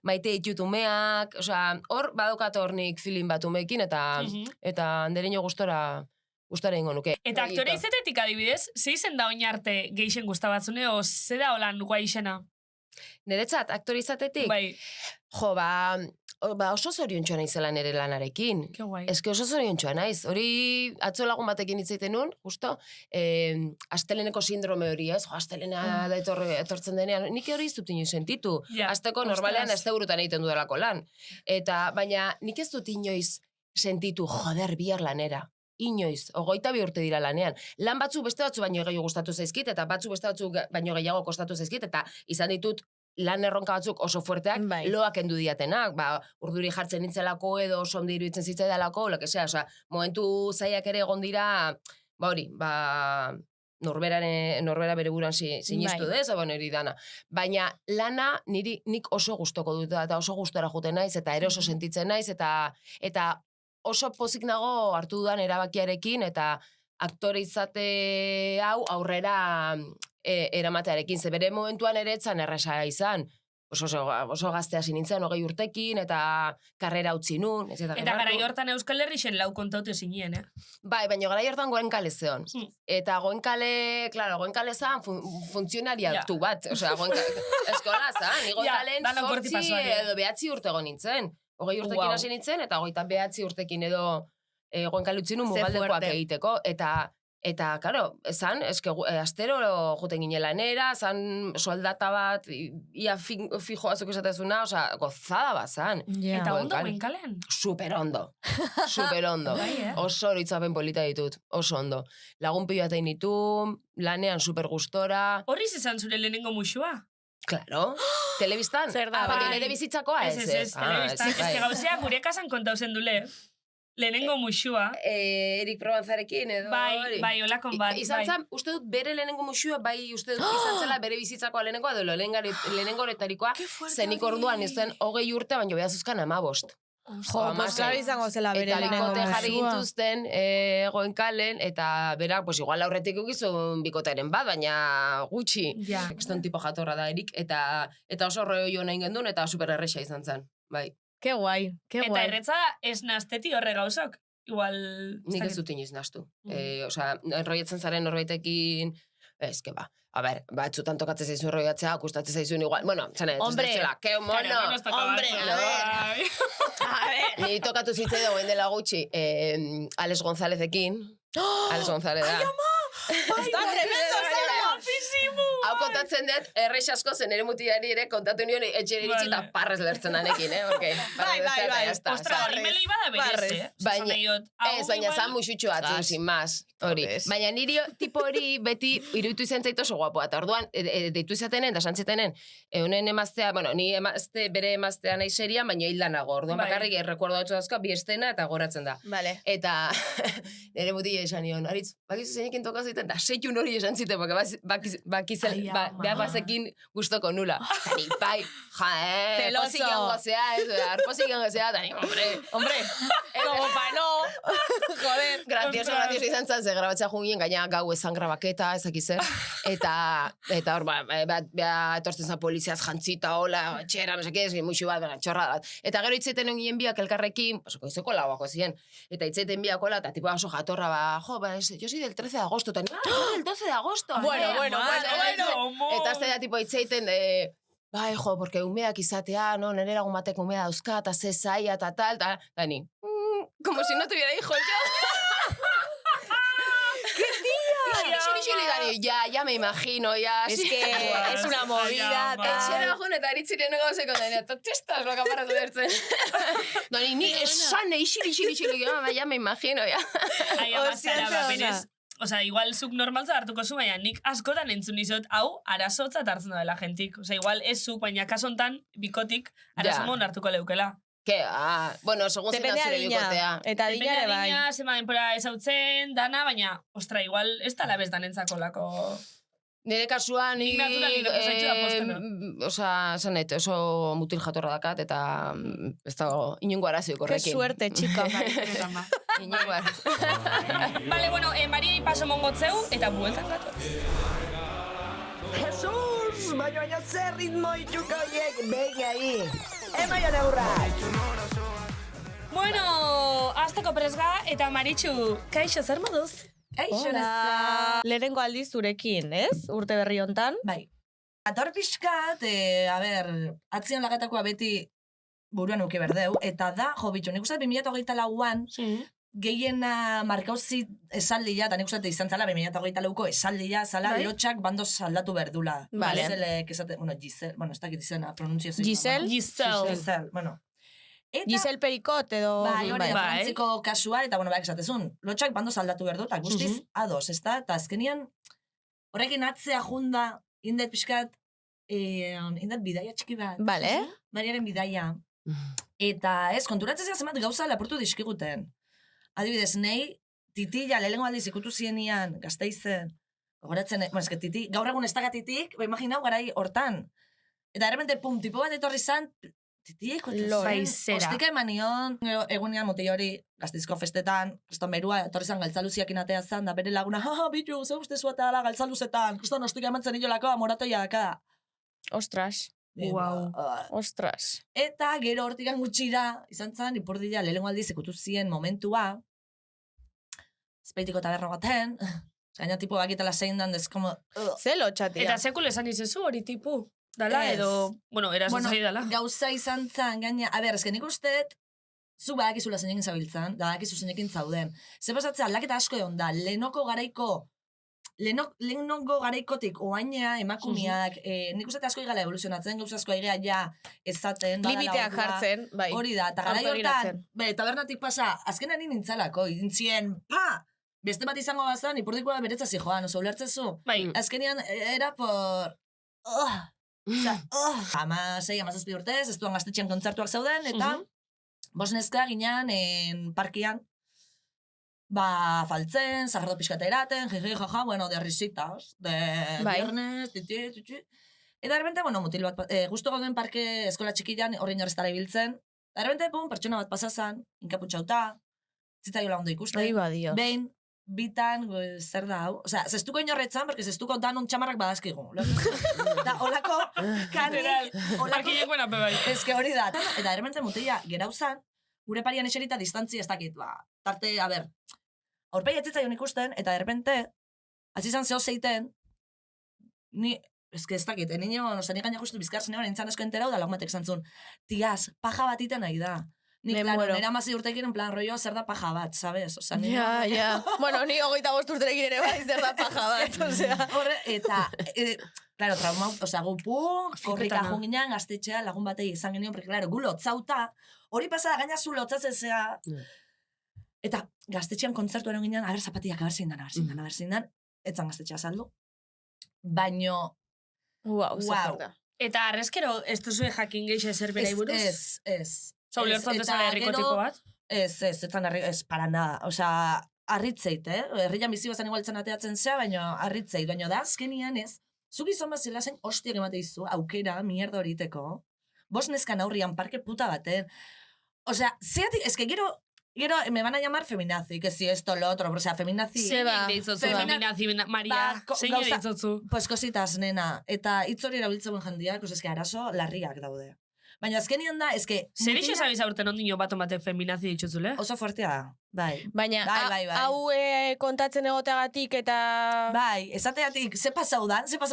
maite ditut umeak, osea, hor badaukat hor nik feeling bat umekin, eta Andereño gustora ingo nuke. Eta aktore izatetik adibidez, ze izen da oin arte geixen gustabatzune, o ze da holan guai izena? Niretzat, aktore izatetik? Bai. Jo, oso zoriontxoa naizela nire lanarekin. Ke guai. Ez que oso zoriontxoa naiz. Hori atzo lagun batekin hitzaiten nun, justo, asteleneko sindrome hori, ez? Jo, astelena da etortzen denean. Nik hori ez dut inoiz sentitu. Azteko normalean asteburutan egiten dudalako lan. Baina nik ez dut inoiz sentitu, joder, bihar lanera. Inoiz, 22 urte dira lanean. Lan batzuk beste batzu baino gehiago gustatu zaizkit, eta batzuk beste batzuk baino gehiago kostatu zaizkit, eta izan ditut lan erronka batzuk oso fuerteak, loak endu diatenak, urduri jartzen nintzelako edo oso ondi iruditzen zitzaidalako, osea, momentu zaiak ere egon dira, norbera bere buruan sinistu dez, hori dana. Baina lana nik oso gustoko dut, eta oso gustora juten naiz, eta ere oso sentitzen naiz, eta oso pozik nago hartu dudan erabakiarekin, eta aktore izate hau aurrera eramatearekin. Ze bere momentuan ere etzan erresa izan. Oso gaztea nintzen, 20 urtekin, eta karrera utzi nun. Eta garai hortan Euskal Herrixen lau kontaute zinien, Bai, baina garai hortan Goenkale zeon. Eta Goenkale zan funtzionaria aktu bat. Osea, eskola zan, ni Goenkalen 8 edo 9 urte egon nintzen. 20 urtekin hasi nintzen, eta 29 urtekin edo Goenkale utzi nun mugaldekoak egiteko. Eta, karo, astero juten ginen lanera, zan soldata bat, ia fijo batzuk esatezuna, oza, gozada bat zan. Eta ondo Goenkalean? Super ondo. Oso horitzapen polita ditut, oso ondo. Lagun pilo atein ditu, lanean super gustora. Horriz izan zure lehenengo muxua? Claro, telebistan. Zer da, bai. Nire bizitzakoa ez. Ez, telebistan. Ez que gauzea gure kasan kontauzen dule. Lehenengo muxua. Erik Probanzarekin edo. Bai, olakon bat. Izan zan, uste dut bere lehenengo muxua, uste dut izan zela bere bizitzakoa lehenengoa, edo lehenengo horetarikoa, zenik orduan ez duen 20 urte, baino behazuzkan 15. Klaro izango zela bere lehenengo muxua. Eta bikote jarri gintuzten Goenkalen, eta berak, igual aurretik egizun bikotaren bat, baina gutxi. Ekston tipo jatorra da Erik, eta oso rollo nahi gendun, eta super erresa izan zen, bai. Ke guai. Eta erretza ez nazteti horre gauzok. Igual... Nik ez dut inoiz naztu. Osea, enroietzen zaren norbaitekin... Ez que ba. A ber, batzutan tokatzen zaizun enroiatzea, gustatzen zaizun igual... Bueno, zane, hombre, que mono! Hombre, a ver. Ni tokatu zitzei dagoen dela gutxi, Alex Gonzálezekin. Alex González da. Ai, ama! Está tremendo, zara! Guapísimo! Hau kontatzen dut, errex asko zen ere mutilari ere kontatu nion etxera iritsi eta parrez lertzen danekin, Bai. Ostra, hori melo iba da berez, Baina zan muxutxu batzu, sin más. Hori. Baina niri tipo hori beti iruditu izan zaitu oso guapoa. Eta orduan, deitu izatenen, da santzitenen, eunen emaztea, bueno, ni bere emaztea nahi serian, baina hilda nago. Orduan bakarrik errekuerdo batzu dazka, bi estena eta goratzen da. Eta nire mutila esan nion, Aritz, bakizu zeinekin toka ziten, da seitun hori esan ziten, beha bazekin gustoko nula. Tani, bai, posik gozea, arposik gozea, tani, hombre, como pa no, joder. Gracioso izan zan, ze grabatzea jungien, gaina gau esan grabaketa, ezakizer, eta hor, beha etortzen zan poliziaz jantzita, hola, txera, no seke, muixu bat, txorra bat. Eta gero itzeten ongien biak elkarrekin, izeko lauako ziren, eta itzeten biak hola, eta tipo oso jatorra, yo soy del 13 de agosto, el 12 de agosto. Bueno. Eta azte da tipo itzeiten de... Bai, jo, porque umeak izatea, no, nire lagun batek umea dauzka, eta ze zaia, eta tal, eta... Dani, como si no tuviera hijos yo. ¡Qué tía! Ya me imagino, ya... Es que es una movida, tal... Etxera jun, eta eritziren egozeko, Dani, eta testas, lo kapara duertzen. Dani, ni esan, isili, ya me imagino, ya. Ai, ama zara, berez... Osea, igual zuk normaltza hartuko zu, baina nik askotan entzun izot, hau, arazotzat hartzen dela jentik. Osea, igual ez zuk, baina kasontan, bikotik, arazomon hartuko leukela. Bueno, segun zein da zure bikotea. Eta dinare bai. Depende zema denpora ezautzen, dana, baina, ostra, igual, ez tala bez danentzako lako... Nire kasuan, Nik naturalik zaitxu da postena. Osea, zanet, oso mutil jatorra dakat, eta ez dago inungo arazoik Qué horrekin. suerte, chica. Inungo arazoik. Vale, bueno, Mariei paso mongotzeu, eta bueltan gatoz. Jesus, baina zer ritmo itxukoiek behin ahi. Emaia neurra. Bueno, azteko presga, eta Maritxu, kaixo zer moduz? Hola. Lehenengo aldiz zurekin, ez? Urte berri hontan. Bai. Ator pixkat, atzion lagatakoa beti buruan uke berdeu, eta da, jo, bitxo, nik uste 2008an, gehiena markauzi esaldia, eta nik uste izan zala 2008ko esaldia, zala lotxak bandoz aldatu berdula. Vale. Gisele, Giselle, ez dakit izena, pronuntzio zein. Giselle. Bueno. Eta, Giselle Pericot edo... Bai, hori da, frantziko kasua, eta bueno, esatezun, lotxak bandoz aldatu berdu, eta guztiz ados, ez da? Eta azkenian, horrekin atzea junda, indet pixkat, indet bidaia txiki bat. Vale. Mariaren bidaia. Eta ez, konturatzea zemat gauza lapurtu dizkiguten. Adibidez, nei, titila lehengo aldiz ikutu zienian, Gasteizen, gogoratzen, titi, gaur egun ez dagatitik, imaginau garai hortan. Eta errepente, pum, tipo bat etorri zan, titi, Baizera. Ostika emanion, egunean moti hori, Gasteizko festetan, kriston berua, etorri zan galtzaluziakin atea zan, da bere laguna, bitu, ze uste zuata ala galtzaluzetan, kriston ostika emantzen hilolako, moratoia daka. Ostras. Wow. Ostras. Eta gero hortikan gutxira, izan zan, ipurdila lehengo aldiz ikutu zien momentua, Zpeitiko taberno baten, gaina tipo bakitala zein dan, deskomo... Ze lotxatia. Eta sekule esan izezu hori tipu. Dala, edo, bueno, erazuzai dala. Gauza izan zan, gaina, ezken nik usteet, zu badakizula zeinekin zabiltzan, da badakizu zeinekin zauden. Ze pasatzea, aldaketa asko egon da, lehenoko garaikotik oainea emakumeak, nik uste asko igala evoluzionatzen, gauza asko egea ja ezaten. Limiteak jartzen, bai. Hori da, eta garai hortan, tabernatik pasa, azkenan nintzalako, idintzien, beste bat izango bazan, ipurdikoa beretza zijoan, oso ulertzezu. Bai. Azkenean, era por... Amazazpi urtez, ez duan gaztetxean kontzertuak zauden, eta bosnezka ginean parkian, faltzen, zagardo pixkata eraten, jaja, bueno, de risitas, de viernes, titi. Eta de bueno, mutil bat, guztu gauden parke eskola txikian horrein horreztara ibiltzen, eta de pertsona bat pasazan, inkaputxauta, zitzaiola ondo ikusten, behin, bitan, zer da hau? Osea, zestuko inorretzan, porque zestuko danon txamarrak badazkigu. Da, holako, kanik, eske hori da. Eta erremente mutila gerauzan, gure parian eserita distantzi ez dakit, tarte, aurpegi etzitzaion ikusten, eta errepente, azizan zeo zeiten, ni, eske ez dakit, nino, nik gaina justu bizkar zenean, nintzen esko enterau, da lagumatek zantzun, tiaz, paja bat iten nahi da. Nik, claro, nera mazi urtekin, en plan, rollo, zer da paja bat, sabes? Osa, ja. Bueno, ni 25 urterekin ere bai, zer da paja bat, osea. Horre, eta, claro, trauma, osea, korrika junginan, gaztetxea, lagun batei izan genion, porque, claro, gu lotzauta, hori pasada, gaina zu lotzatzezea, eta gaztetxean kontzertu eron ginean, zapatiak, zein dan, etzan gaztetxea saldu. Baino, wow. Eta arrezkero, ez duzue jakin geixe zer bera iburuz? Ez. Zau lertzen dezala herriko tipo bat? Ez para nada. Osea, arritzeit, herrian bizi bazan igualtzen ateatzen zea, baina arritzeit. Baina da, azkenian ez, zuk izan bazela zen hostiak emate izu, aukera, mierda horiteko. Bosnezkan aurrian parke puta baten. Osea, zeatik, eske gero, me van a llamar feminazi, que si esto, lo otro, osea, feminazi... Zein deitzotzu, feminazi, Maria, zein deitzotzu? Pues cositas, nena. Eta hitz hori erabiltzen jendiak, eske arazo larriak daude. Baina azkenian da, eske... Zer ixo zabiz aurten ondino bat omatek feminazi dituzule? Oso fuertea da, bai. Baina, hau kontatzen egoteagatik eta... Bai, esateatik, ze pasau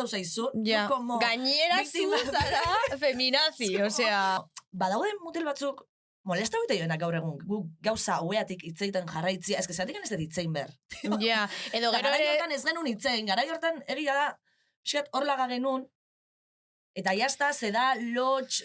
zaizu? Ja, gainera zu zara feminazi, osea... Badaude mutil batzuk, molesta hoite joenak gaur egun, gauza hoeatik hitzeiten jarraitzia, eske zatik ez dut hitzein ber. Ja, edo gero ere... Garai hortan ez genuen hitzein, garai hortan egia da, pixkat hor laga genuen, Eta jazta, zeda, lotx,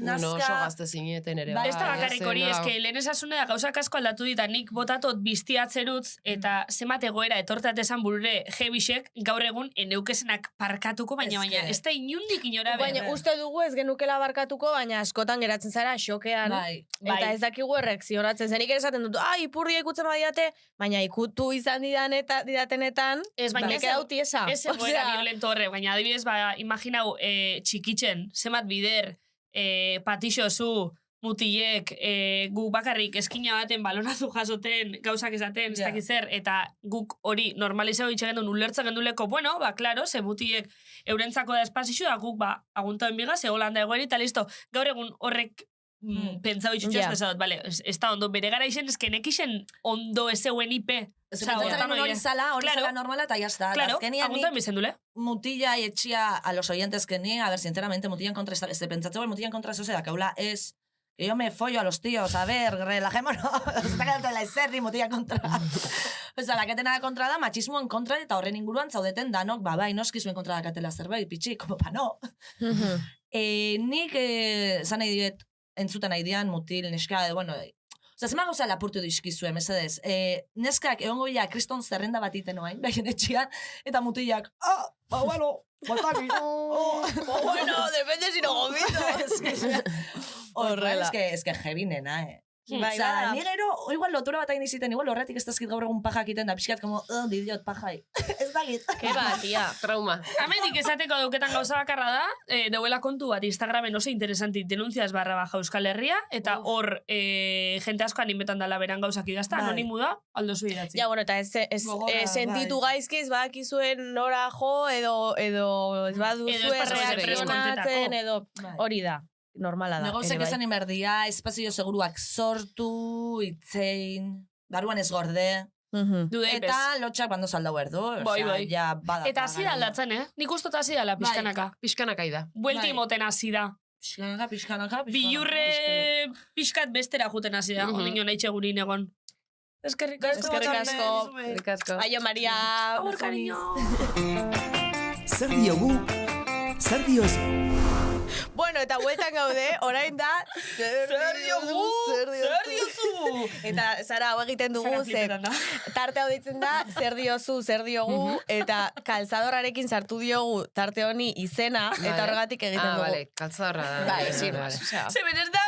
nazka... Oso gazte zineten ere. Bai, Ez da bakarrik hori, eske lehen esasune da gauzak asko aldatu dita, nik botatot biztiatzerutz, eta zemat egoera etortat esan burure jebisek, gaur egun eneukesenak parkatuko, baina ez da inundik inora behar. Baina uste dugu ez genukela barkatuko, baina askotan geratzen zara xokean. Eta ez dakigu erreakzionatzen. Zenik ere esaten dut, ipurdia ikutzen badiate, baina ikutu izan didatenetan, neke dauti esa. Ez egoera violento horre, baina adibidez, imaginau, txikitzen, zemat bider, patixo zu, mutilek, guk bakarrik eskina baten balonazu jasoten, gauzak esaten, ez dakit zer, eta guk hori normalizau itxegendun ulertzen genduleko, bueno, claro, ze mutilek eurentzako da espazixu, da guk, aguntauen biga, ze holanda egoeri, eta listo, gaur egun horrek pentsau itxutxo ez desadot, bale, ez da ondo, bere gara isen, ezkenek isen ondo ez euen IP. Hori zala normala, eta jazta. Claro, aguntauen bizen dule. Mutilla y etxia a los oyentes que ni, a ver, sinceramente, mutilla en contra, este pentsatxo, mutilla en contra eso da, kaula es... Que yo me follo a los tíos, a ver, relajémonos, está quedando la eserri, mutilla contra. O sea, la que tena kontra da, machismo en contra, eta horren inguruan zaudeten danok, bai, noski zuen kontra dakatela zerbait, pitxi, como pa no. Nik, zan nahi diet, entzuten nahi dian, mutil, neska, bueno, oza, zema gauza lapurtu dizkizue, mesedez. Neskak egongo bila kriston zerrenda bat iten oain, behien etxian, eta mutilak, bueno, botaki. Bueno, depende si no gomito. Horrela. Es que heavy nena, Oza, ni gero, igual lotura bat hain iziten, igual horretik ez dazkit gaur egun paja egiten da, pixkat, como, didiot, pajai. Ez dakit. Ke ba, tia, trauma. Hamendik esateko dauketan gauza bakarra da, deuela kontu bat Instagramen oso interesanti denuncias / Euskal Herria, eta hor jente asko animetan dala beran gauzak idazta, anonimu da, aldo zu idatzi. Ja, bueno, eta sentitu gaizkiz, bakizuen nora jo, edo ez baduzue reakzionatzen, edo hori da. Normala da. Negozek esan inberdia, espazio seguruak sortu, itzein, daruan ez gorde. Eta lotxak bando saldau erdu. Bai. Eta hasi da aldatzen, Nik ustot hasi dala pixkanaka. Pixkanaka da. Buelti moten hasi da. Pixkanaka. Bilurre pixkat bestera juten hasi da. Ondino nahi txegurin egon. Eskerrik asko. Aio, Maria. Agur, cariño. Zer diogu? Zer diozu? Bueno, eta huetan gaude, orain da... Zer diozu! Eta Sara, hau egiten dugu, tarte hau ditzen da, zer diozu, zer diogu, eta kalzadorrarekin sartu diogu tarte honi izena, eta horregatik egiten dugu. Vale, kalzadorra da. Bai, zirmas. Zeben ez da,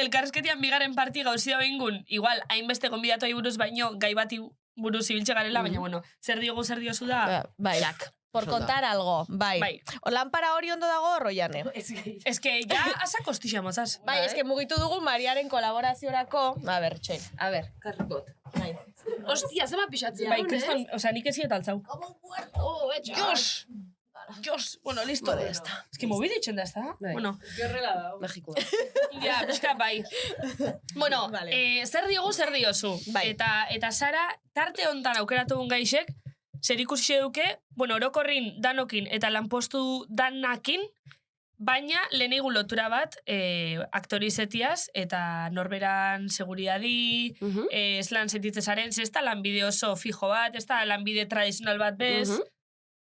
elkarrezketian bigaren parti gauzia behingun, igual, hainbeste gonbidatu buruz baino, gai bati buruz ibiltxe garela, baina, bueno, zer diozu da... Bai, por contar algo, bai. Lampara hori ondo dago, Roiane? Ez que ya asa kostixa mozaz. Bai, ez que mugitu dugu Mariaren kolaboraziorako. A ber, txoi. A ber, karrikot. Hostia, zema pixatzea. Bai, kriston, oza, nik eziet altzau. Como un muerto, Dios, bueno, listo de esta. Ez que mobi ditzen da, ez da? Bueno. Gerrela da. Mexiko. Ja, pixka, bai. Bueno, zer diozu. Eta Sara, tarte hontan aukeratu gaixek, zer ikusi duke, bueno, orokorrin danokin eta lanpostu danakin, baina leheneigu lotura bat aktorizetiaz eta norberan seguriadi, ez lan sentitzezaren, ez da lanbide oso fijo bat, ez da lanbide tradizional bat bez,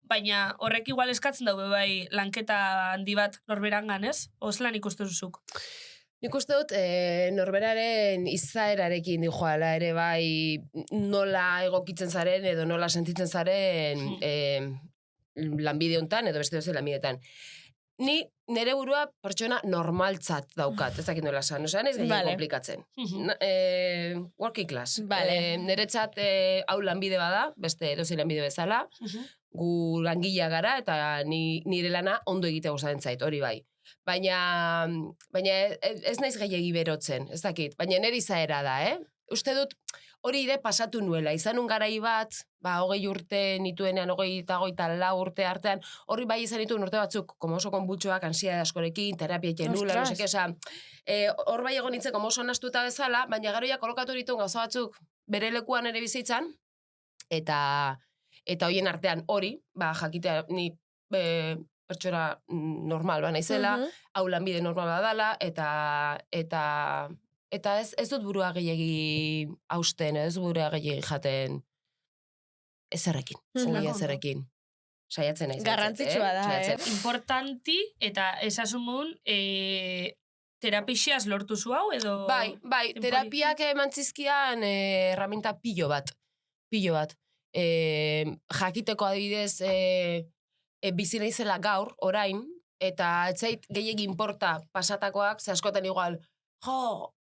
baina horrek igual eskatzen daube bai lanketa handi bat norberangan, ez? Oz lan ikustuzuk. Nik uste dut, norberaren izaerarekin dijoala ere bai nola egokitzen zaren edo nola sentitzen zaren lanbide hontan edo beste doze lanbidetan. Ni nere burua pertsona normaltzat daukat, ez dakit nola esan, ez gehiago komplikatzen. Working class. Neretzat hau lanbide bada, beste doze lanbide bezala, gu langilea gara eta nire lana ondo egite gozatzen zait, hori bai. Baina ez naiz gehiagi berotzen, ez dakit. Baina nire izaera da, Uste dut, hori ere pasatu nuela. Izanun garai bat, 20 urte nituenean, 24 urte artean, hori bai izan nituen urte batzuk, como oso konbutxoak, ansiedade askorekin, terapia etxenula, no seke, hor bai egon nintzen, como oso nastuta bezala, baina garoia kolokatu dituen gauza batzuk bere lekuan ere bizitzan, eta hoien artean hori, jakitea ni pertsona normal ba naizela, hau lanbide normal badala, eta ez dut burua gehiagi hausten, ez burua gehiagi jaten ezerrekin, Saiatzen naiz. Garrantzitsua da, Importanti, eta esasumun, terapixiaz lortu zu hau, edo... Bai, terapiak eman zizkian herramienta pilo bat. Jakiteko adibidez, bizi naizela gaur, orain, eta etzait gehiegi inporta pasatakoak, ze askotan igual,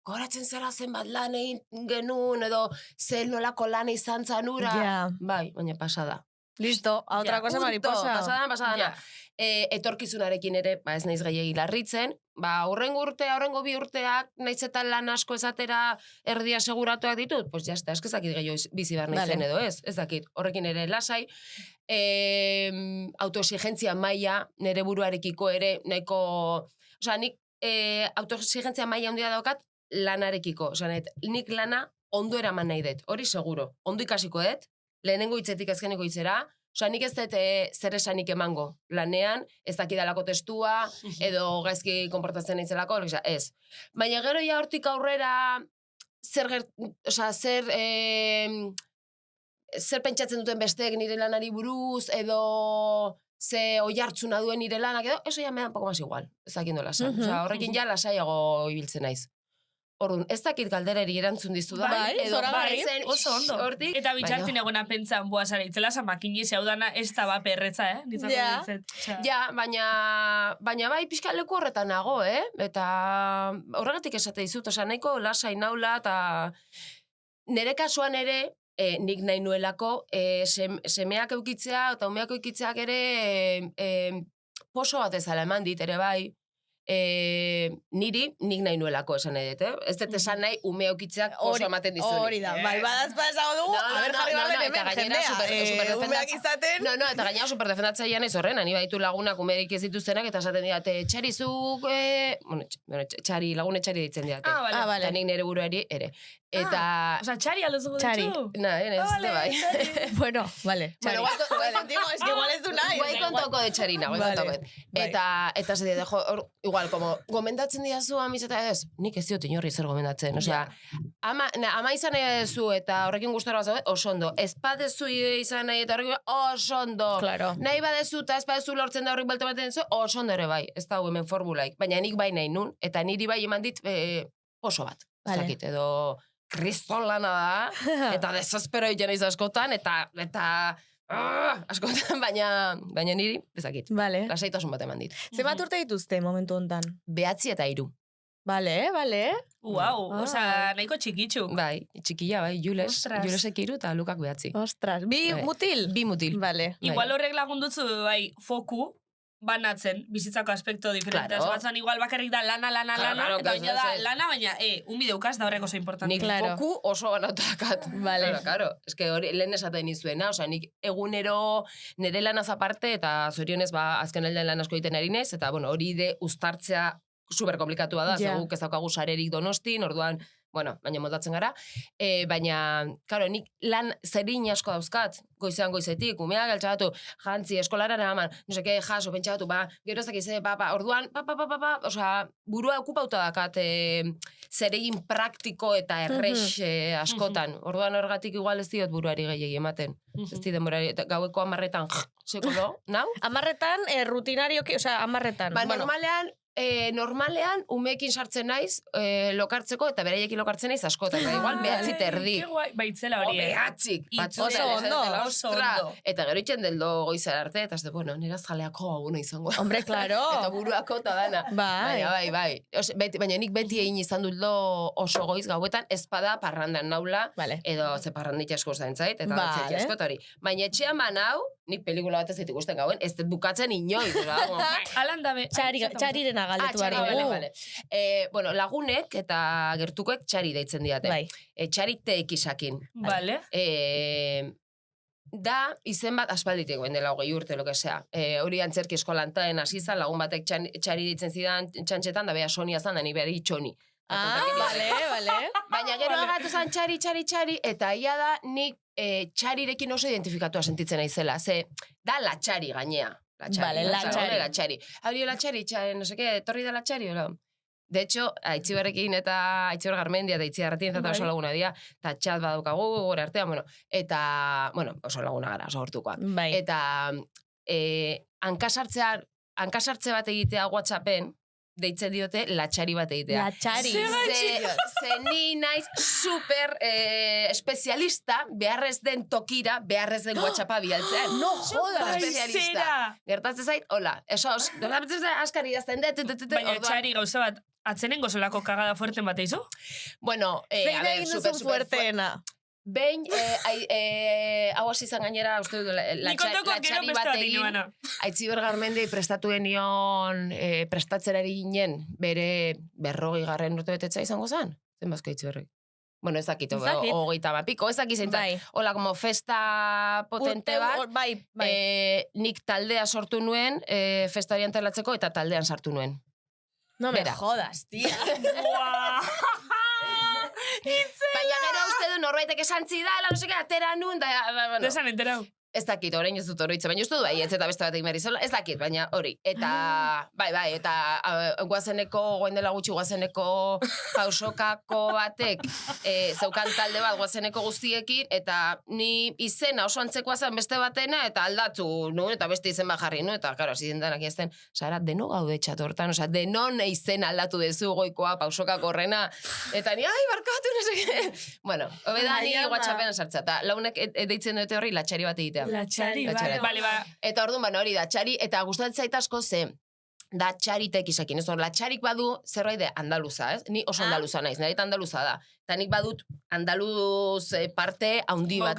goratzen zara zenbat lan egin genuen, edo zer nolako lan izan zanura. Bai, baina pasada. Listo, a otra cosa mariposa. Pasada. Etorkizunarekin ere, ez naiz gehiegi larritzen, aurrengo 2 urteak, naiz eta lan asko esatera erdia seguratuak ditut, pues jazta, eskezakit gehiago bizi behar naizen edo ez dakit, horrekin ere lasai, autoexigentzia maila, nire buruarekiko ere, nahiko, osea, nik autoexigentzia maila handia daukat lanarekiko, osea, nik lana ondo eraman nahi dut, hori seguro, ondo ikasiko dut, lehenengo hitzetik azkeneko hitzera, osea, nik ez dut zer esanik emango lanean, ez dakidalako testua, edo gaizki konportatzen nahizelako, ez. Baina gero ja hortik aurrera, zer pentsatzen duten besteek nire lanari buruz, edo ze oihartzuna duen nire lanak, edo, eso ya me da un poco más igual, ez dakit nola zen. Osea, horrekin ja lasaiago ibiltzen naiz. Orduan, ez dakit galderari erantzun dizu da. Edo oso ondo. Eta bitxartin egona pentsan boazara itzela, makini zeudana ez da ba perretza, Ja, baina bai pixka leku horretan nago, Eta horregatik esate dizut, osa nahiko lasai naula, eta nire kasuan ere, nik nahi nuelako, semeak eukitzea, eta umeak eukitzeak ere, poso bat ezala eman dit, ere bai, nik nahi nuelako esan nahi dut, Ez dut esan nahi ume eukitzeak oso ematen dizunik. Hori da, bai, badazpa esago dugu, jarri gaben hemen, jendea, umeak izaten. Eta gainera superdefendatzailean ez horren, ani baditu lagunak umerik ez dituztenak, eta esaten diate, txarizuk, lagune txari ditzen diate. Eta nik nire buruari ere. Eta... Osa, txari alozugu ditzu? Ez de bai. Bueno, vale, txari. Es que igual ez du nahi. Guai kontoko de txarina, Eta se dide, igual, como, gomendatzen diazu amizeta ez, nik ez diot inorri zer gomendatzen. Osea, ama izan nahi dezu eta horrekin gustora bat oso ondo. Ez badezu izan nahi eta horrekin oso ondo. Nahi badezu eta ez badezu lortzen da horrek balte baten zu, oso ondo ere bai. Ez da hemen formulaik. Baina nik bai nahi nun, eta niri bai eman dit oso bat. Ez dakit, edo... kriston lana da, eta desespero egiten naiz askotan, eta askotan, baina niri, ezakit, lasaitasun bat eman dit. Zenbat urte dituzte momentu hontan? 9 eta 3. Bale. Uau, oza, nahiko txikitxu. Bai, txikia, bai, Julesek 3 eta Lukak 9. Ostras, bi mutil? Bi mutil. Bale. Igual horrek lagundutzu, bai, foku, banatzen, bizitzako aspekto diferentes. Batzuan igual bakarrik da lana, eta baina da lana, baina, unbi deukaz da horrek oso importante. Nik foku oso banatakat. Vale. Claro, es que lehen esaten izuena, osea, nik egunero nire lanaz aparte, eta zorionez, azken aldean lan asko egiten ari naiz, eta, bueno, hori de uztartzea super komplikatua da, zeguk ez daukagu sarerik Donostin, orduan, bueno, baina moldatzen gara, baina, karo, nik lan zerin asko dauzkat, goizean goizetik, umeak altxabatu, jantzi, eskolara eraman, no seke, jaso, pentsabatu, gero ez dakize, orduan, osea, burua okupauta dakat zeregin praktiko eta errex askotan, orduan horregatik igual ez diot buruari gehiagi ematen, ez di denborari, gaueko 10etan, sekolo, nau? 10etan, rutinarioki, osea, 10etan. Normalean, umeekin sartzen naiz, lokartzeko, eta beraiekin lokartzen naiz askotan, igual 9:30. Baitzela hori, Behatzik. Oso ondo. Eta gero itxen deldo goizar arte, eta ez bueno, niraz jaleako aguna izango. Hombre, claro. Eta buruako eta dana. Bai. Baina nik beti egin izan dut oso goiz gauetan, espada parrandan naula, edo ze parrandik asko zaintzait, eta batzeti asko hori. Baina etxean banau, nik pelikula bat ez ditu gusten gauen, ez dut bukatzen inoiz. Alan dabe. Txarirena galdetu behar dugu. Bueno, lagunek eta gertukoek txari deitzen diate. Txariteek izakin. Vale. Da, izen bat aspalditegoen dela 20 urte, lo que sea. Hori antzerki eskolantaen hasi lagun batek txari deitzen zidan txantxetan, da beha Sonia zan, da ni behar Txoni. Vale. Baina gero agatu zan txari, eta ia da nik txarirekin oso identifikatua sentitzen naizela. Ze, da la txari gainea. La txari. Hori la txari, no seke, torri da la txari, hola. De hecho, Aitziberrekin eta Aitziber Garmendia eta Itziarratin eta oso laguna dira, eta txat badaukagu, gore artean, eta, oso laguna gara, oso hortukoak. Eta hankasartze bat egitea WhatsAppen, deitzen diote latxari bat egitea. Latxari. Ze ni naiz super espezialista, beharrez den tokira, beharrez den WhatsAppa bialtzea. No jodas. Espezialista. Gertatzen zait, hola, esos, askari idazten dut. Baina txari gauza bat, atzenengo solako kagada fuerten bat eizu? Bueno, Zein egin duzu fuerteena? Behin, hau hasi izan gainera, uste dut, latxari bat egin, Aitziber Garmendi prestatu genion, prestatzerari ginen, bere 40. urtebetetza izango zen? Zen bazko Aitziberrek? Bueno, ez dakit, 30 ez dakit zentzat. Hola, como festa potente bat, nik taldea sortu nuen, festari antolatzeko, eta taldean sartu nuen. No me jodas, tia. Baina gero uste du norbaitek esan zidala, no seke, atera nun, da... Desan enterau. Ez dakit, orain ez dut oroitza, baina uste du bai, ez eta beste batek meri zola, ez dakit, baina hori. Eta, bai, eta guazeneko, goen dela gutxi guazeneko pausokako batek, zeukan talde bat guazeneko guztiekin, eta ni izena oso antzekoa zen beste batena, eta aldatu nuen, eta beste izen bat jarri nuen, eta, karo, hasi dendanak izten, Sara, deno gaude txatortan, oza, denon izen aldatu dezu goikoa, pausokako horrena, eta ni, ai, barkatu, nesek. Bueno, hobeda ni WhatsAppen sartza, eta launek deitzen dute horri latxari bat egitea. Latxari, bale. Eta orduan, hori da, txari, eta gustatzen zait asko ze, da txaritek izakin, ez latxarik badu zerbait de andaluza, ez? Ni oso andaluza naiz, nire andaluza da. Eta nik badut andaluz parte haundi bat.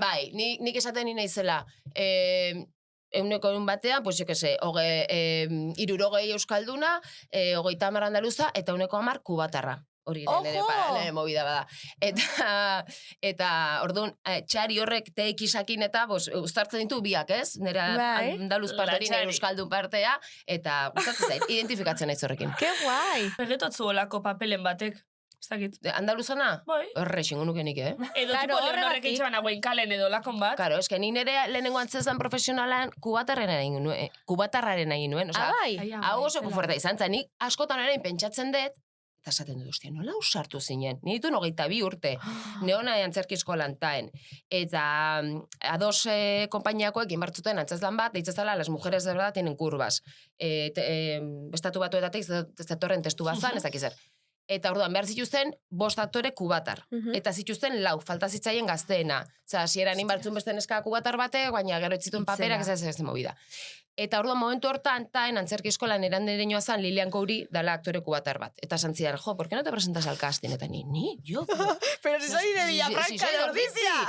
Bai, nik esaten ni naizela, euneko batean, pues jo que se, 60 euskalduna, 30 andaluza, eta 10 kubatarra. Hori nire movida bada. Eta orduan, txari horrek TX-akin eta uztartzen ditu biak, ez? Nire andaluz parteri, nire euskaldun partea, eta gustatzen zait, identifikatzen naiz horrekin. Ke guai! Pegetotzu olako papelen batek. Andaluzana? Bai. Horre, xingo nukenik, Edo tipo Leonorrek eitxaban hauen kalen edo lakon bat. Karo, eske ni nire lehenengo antzezan profesionalan kubatarraren egin nuen. Hau oso fuerte izan, nik askotan ere pentsatzen dut, eta esaten dut, ostia, nola usartu zinen? Ni ditu 22 urte, neona antzerkizko lantaen. Eta ados konpainiakoek inbartzuten antzazlan bat, deitzazala, las mujeres de verdad tienen curvas. Bestatu batuetatik, zetorren testu bazan, ez dakizer. Eta orduan, behar zituzten, 5 aktore kubatar. Eta zituzten 4, falta zitzaien gazteena. Osa, sieran inbartzun beste neska kubatar batek, baina gero etzituen paperak ez movida. Eta orduan momentu hortan, taen antzerki eskolan erandereñoa zan Lilian Kouri dala aktore kubatar bat. Eta zantzidan, jo, ¿por qué no te presentas al casting? Eta ni, yo. Pero si soy de Villafranca, de Ordizia.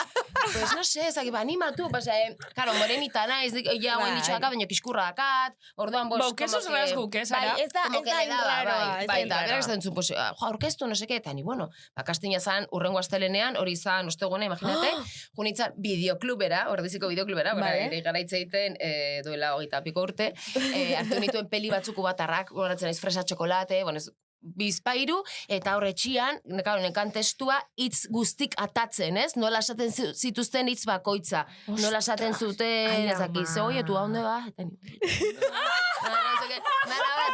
Pues no sé, zaki, animatu, pues, claro, morenita naiz, ja guen ditxoaka, baina kiskurra dakat, orduan, pues, como que... Bau, kesos rasguk, Sara? Bai, ez da inraroa. Bai, eta berak zentzun, pues, jo, orkestu, no seke, eta ni, bueno, castinga zan, urrengo astelenean, hori zan, osteguna, imagínate, junitzan, videoklubera, Ordiziko videoklubera, garaitze egiten, duela 20 urte, hartu nituen peli batzuko batarrak, horatzen naiz fresa txokolate, bizpairu, eta horre txian, nekan testua, hitz guztik atatzen, ez? Nola esaten zituzten hitz bakoitza. Nola esaten zuten, ezaki, ze oie, tu haunde ba?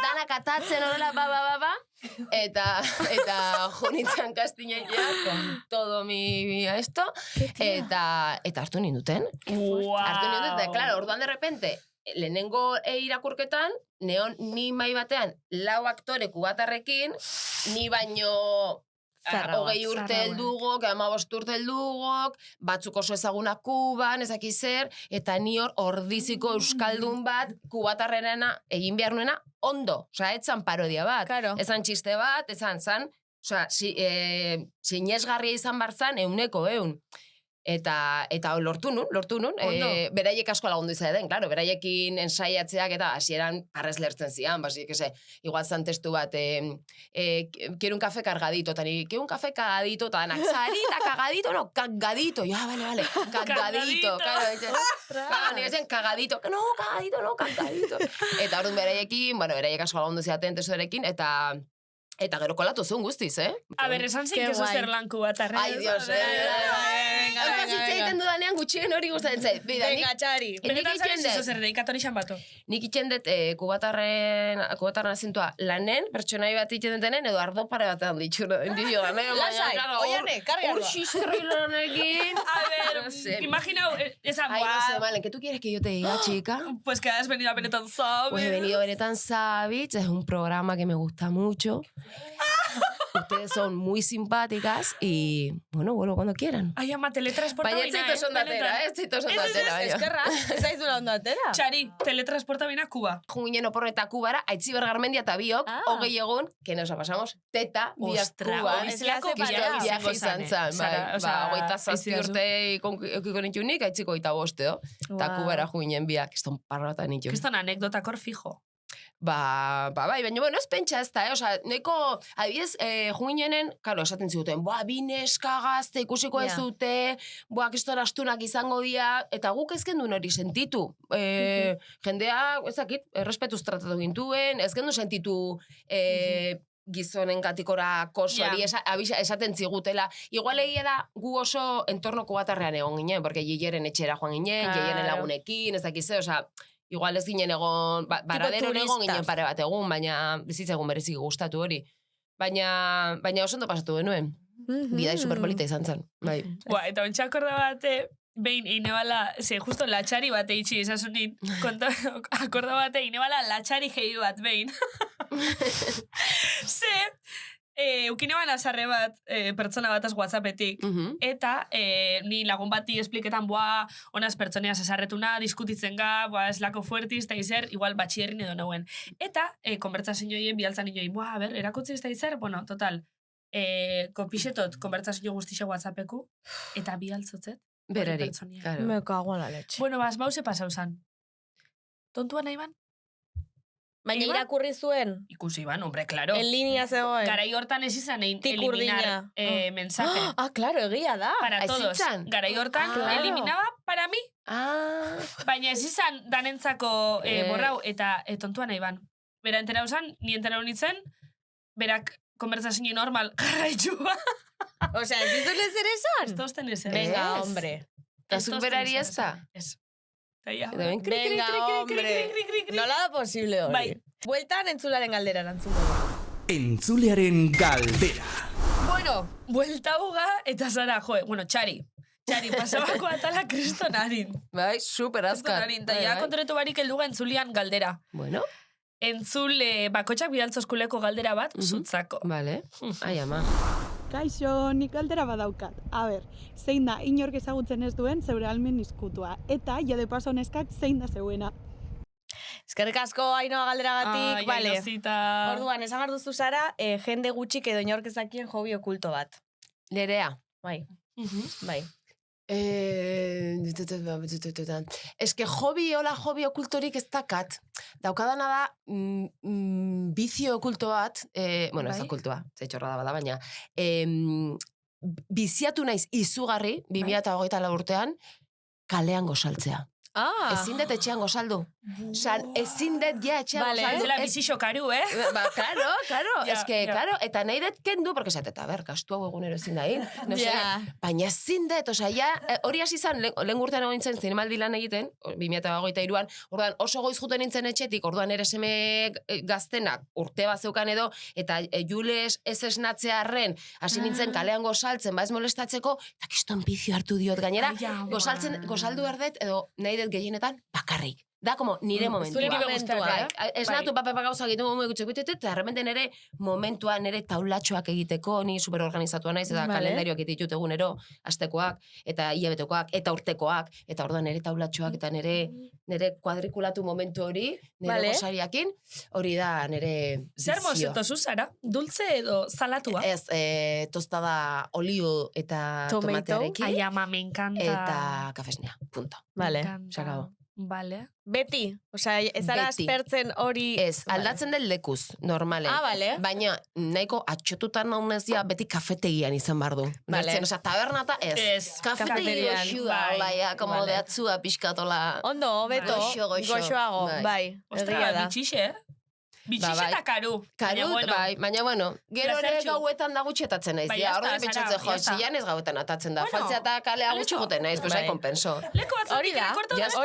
Danak atatzen, horrela, eta junitzen kastineia, con todo mi esto, eta hartu ninduten. Hartu ninduten, eta, claro, orduan de repente, lehenengo irakurketan, ni mai batean 4 aktore kubatarrekin, ni baino 20 urte heldugok, 15 urte heldugok, batzuk oso ezagunak Kuban, ezaki zer, eta ni hor Ordiziko euskaldun bat kubatarrena egin behar nuena ondo. Osa, etzan parodia bat, ezan txiste bat, ezan zan, osa, sinesgarria izan barzan 100%. Eta lortu nun, beraiek asko lagundu izan den, claro, beraiekin ensaiatzeak eta hasieran parrez lertzen zian, basi, igual zan testu bat, quiero un café cargadito, tani, quiero un café cagadito, eta danak, sarita, cagadito, no, cagadito, ya, vale, cagadito, claro, nire zen, cagadito, no, cagadito. Eta orduan beraiekin, bueno, beraiek asko lagundu ziaten testuarekin, Eta gero kolatu zuen guztiz, A ber, esan zein Qué keso guai. zer lanku bat arre. Ai, Dios, Hortaz hitz egiten dudanean gutxien hori gustatzen zait. Venga, Txari. Benetan Nik zabiz itxen izo dut. zer deik, atorixan bato. Nik itxen dut kubatarren azintua lanen, pertsonai bat itxen dutenen, edo ardo pare batean ditxu. Lasai, oiane, karga Hor xistorrilonekin. A ver, No sé. imaginau, esa, Ay, no sé, Malen, ¿qué tú quieres que yo te diga, chica? pues que has venido a Benetan Sabes. Pues he venido a Benetan Savage, es un programa que me gusta mucho. Ustedes son muy simpáticas y, bueno, vuelvo cuando quieran. Ai, ama, teletransporta Baina bina, etzaito sondatera, etzaito sondatera. Eskerra, ez aizula ondo atera. Txari, teletransporta bina Kuba. Junginen oporreta Kubara, Aitziber Garmendia eta biok, hogei egun, que nos pasamos teta, biak Ostra, Kuban. hori zelako Kriston viaje izan zen, Sara, osea, hogeita zazpi aizidazu. urte eukiko nitunik, aitziko hogeita bosteo. Eta Kubara junginen biak, kriston parrota nitu. Kriston anekdotakor fijo. Bai, baina, bueno, ez pentsa ez da, Osa, noiko, adibidez, junginenen, karo, esaten zuten, bi neska gazte ikusiko ez dute, kriston astunak izango dira, eta guk ez gendun hori sentitu. Jendea, ezakit, errespetuz tratatu gintuen, ez gendu sentitu gizonen gatikora koso hori esaten zigutela. Igual egia da gu oso entornoko batarrean egon ginen, porque Jilleren etxera joan ginen, Jilleren lagunekin, ez dakize, osa, igual ez ginen egon, baraderon egon ginen pare bat egun, baina bizitzegun berezik gustatu hori. Baina oso ondo pasatu genuen. Bidai superpolita izan zen. Bai. Eta ontsakorda bate, behin inebala, justo latxari bate itxi izasunin, akorda bate inebala latxari gehi bat behin. Eukineban azarre bat, pertsona bataz WhatsAppetik, eta ni lagun bati espliketan, honaz pertsoneaz azarretuna, diskutitzen ga, eslako fuertiz, eta izer, igual batxierrin edo nauen. Eta, konbertsazioen bialtzan inoen, a ber, erakutzi ez da izer, bueno, total, konpixetot, konbertsazio guztixe WhatsAppeku, eta bialtzotzet. Berari, claro. Me cago en la leche. Bueno, bause pasau zan. Tontua nahi ban? Baina irakurri zuen. Ikusi ban, hombre, claro. En línea zegoen. Garai hortan ez izan eliminar mensaje. Claro, egia da. Para todos. Garai hortan eliminaba para mí. Baina ez izan danentzako borrau eta tontua nahi ban. Bera enterau zan, ni enterau nintzen, berak konbertsazio normal jarraitxua. Osea, ez dizule zer esan? Ez tozten ezer. Venga, hombre. Eta zuk berari ez da? Ez. Venga, hombre. Nola da posible hori? Bai. Bueltan entzularen galdera erantzungo. Entzulearen galdera. Bueno, buelta uga eta zara, bueno, Txari, pasabako atala kristonarin. Bai, super azkar. Kristonarin, eta ja kontoretu barik helduga entzulian galdera. Bueno. Entzule bakotxak bidaltzoskuleko galdera bat, zutzako. Vale, ai ama. Kaixo, nik galdera badaukat. A ber, zein da inork ezagutzen ez duen zeure almen izkutua. Eta, jade paso neskak zein da zeuena. Eskerrik asko Ainoa galderagatik, vale. Orduan, esan behar duzu Sara, jende gutxik edo inork ezakien hobi okulto bat. Nerea. Bai. Bai. Eske hobi okultorik ez dakat. Daukadana da bizio okulto bat, bueno, ez okultoa, zetxorra da bada, baina biziatu naiz izugarri, 2024 urtean, kalean gozaltzea. Ezin dut etxean gozaldu. Ezin dut ja etxean gozaldu. Zela bizixo karu, Claro. Eske, claro, eta nahi dut kendu, porque zate, eta ber, gastu hau egunero ezin da hin. Baina ezin dut, osea, ja, hori hasi zan, lehen urtean hau nintzen zinemaldi lan egiten, 2023an, orduan oso goiz juten nintzen etxetik, orduan ere seme gaztenak urte bat zeukan edo, eta Jules ez esnatzearren, hasi nintzen kalean gozaltzen, ez molestatzeko, eta kiston bizio hartu diot gainera, gozaldu erdet, edo nahi dut gehienetan bakarrik. Da, como, nire momentua. Nire momentua, Ez natu papa gauza egiten eta derrepente nire momentua, nire taulatxoak egiteko, ni superorganizatua naiz, eta kalendarioak ditut egunero, astekoak, eta hilabetekoak, eta urtekoak, eta orduan nire taulatxoak, eta nire kuadrikulatu momentu hori, nire gozariakin, hori da nire bizio. Zer mozetozu, Sara? Dulce edo salatua? Ez, tostada olio eta tomatearekin. Ai, ama, me encanta. Eta kafesnea, punto. Vale. Sakabo. Vale. Beti, osea, ez ara aspertzen hori... Ez, aldatzen del lekuz, normalen. Vale. Baina, nahiko atxotutan naunezia beti kafetegian izan bardu. Vale. Osea, tabernata ez. Kafetegian xua, olaia, como de atzua pixkatola. Ondo, beto, goxoago, bai. Ostra, bitxixe, Bitxix eta karu. Baina, Karut, bueno. bai, baina bueno, gero ere Plazertxu. gauetan da gutxetatzen naiz. Bai, Ja, jazta, horre pentsatzen, Sara, jo, jazta. zilan ez gauetan atatzen da. Bueno, Faltzea eta kalea gutxi listo. goten naiz, pues Bai. hai kompenso. Leku Hori batzutik da, rekortatu ya está,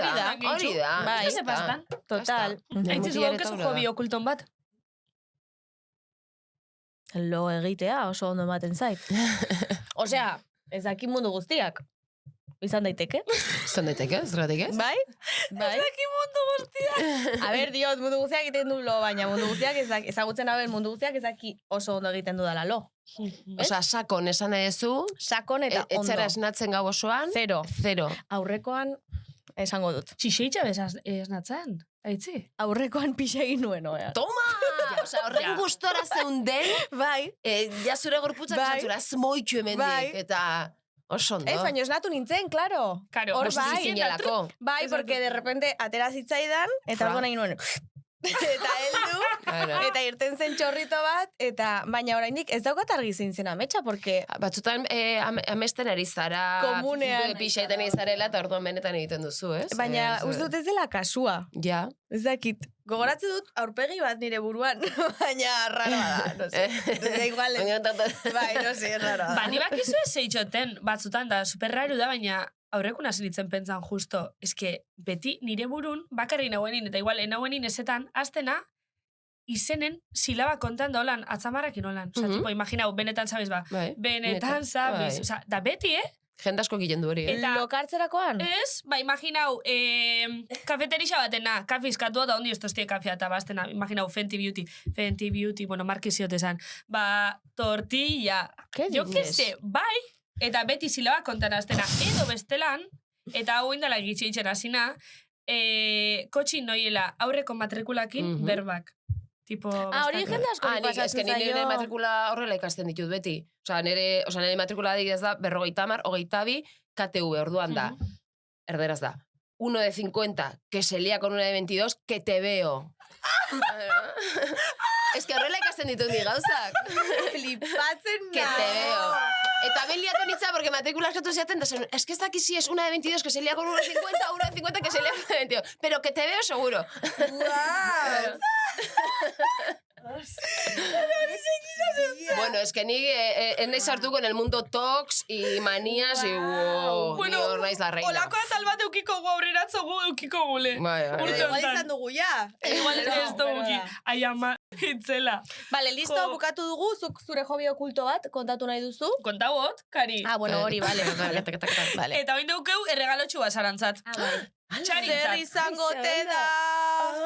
hori da. Bai. Ez pastan. Total. Aitzizu Mutiaren gaukezu taula da. hobi okulton bat. Lo egitea oso ondo ematen zait. Osea, ez dakit mundu guztiak. Izan daiteke. Zan daiteke, zergatik ez? Bai? Bai? Ez dakit mundu guztiak. A ber, diot, mundu guztiak egiten du lo, baina mundu guztiak ezagutzen haber mundu guztiak ez dakit oso ondo egiten dudala lo. Osea, sakon esan nahi duzu, Sakon eta ondo. etxera esnatzen gau osoan, Zero. zero. Aurrekoan esango dut. Txixeitxa bezaz esnatzen. Aitzi. Aurrekoan pixa egin nuen, oea. Toma! Osea, horren Ja. gustora zeunden, Bai. ja zure gorputzak Bai. esan zura, zmoitxu hemendik, Bai. eta oso ondo. Ez, baina esnatu nintzen, claro. Karo, Hor Bostu bai. zinelako. Bai, porque de repente atera zitzaidan, eta Fra. orduan egin nuen. Eta heldu, Claro. eta irten zen txorrito bat, eta baina oraindik ez daukat argi zein zen ametsa, porque Batzutan amesten ari zara, Komunean. pixaiten ari zarela, eta orduan benetan egiten duzu, ez? baina uste dut ez dela kasua. Ja. Ez dakit. Gogoratzen dut aurpegi bat nire buruan, baina raroa da, no sé. Da igual, bai, no sé, raroa da. Ba, ni bakizu ez zeitxoten batzutan da, superraru da, baina aurrekun hasi nintzen pentsan justo. Eske, beti nire burun, bakarri nagoenin, eta igual, nagoenin ezetan, aztena, izenen silaba kontan da holan, atzamarrakin holan. Osa, tipo, imaginau, benetan sabiz ba. Bai. Benetan sabiz. Bai. Osa, da beti, Jendasko gilen du hori, eh? Eta- Lokartzerakoan? Ez, ba, imaginau, kafeterixa batena, kafizkatua da ondi estostie kafea eta bastena, imaginau, Fenty Beauty, bueno, markiziote esan, ba, tortilla, ¿Qué jo que dices? se, bai, eta beti silaba kontan aztena, edo bestelan, eta hau indala gitxeitzen hasina, kotxin noiela aurreko matrikulakin Mhm. berbak. Tipo, Hori jende asko Nik pasatzen eske nire zaio. matrikula horrela ikasten ditut beti. Osea, nire matrikula adibidez da, 50, 22, KTV, orduan da. Erderaz da. 1 de 50, que se lía con 1 de 22, que te veo. Es que horrela ikasten ditut ni gauzak. Flipatzen Que te veo. Eta ben liatu nitza, porque matrikula eskatu ziaten, da zen, es que esta aquí sí es 1 de 22 que se lía con 1 de 50, 1 de 50 que se lía con 1 de 22. Pero que te veo seguro. Guau! Bueno, es que ni naiz sartuko en el mundo tox y manías y wow, Bueno, ni hor naiz la reina. Olako atal bat eukiko gu aurreratzo gu eukiko gule. Bai, bai. Urte Igual honetan. izan dugu ja. Igual ez duguki. Ai ama, itzela. Vale, listo, Jo. bukatu dugu, zuk zure hobi okulto bat kontatu nahi duzu. Kontauot, kari. Ah, bueno, hori, vale. Vale. Eta oin deukeu erregalotxu basarantzat. Ah, bai. Txarintzat. Zer izango te da?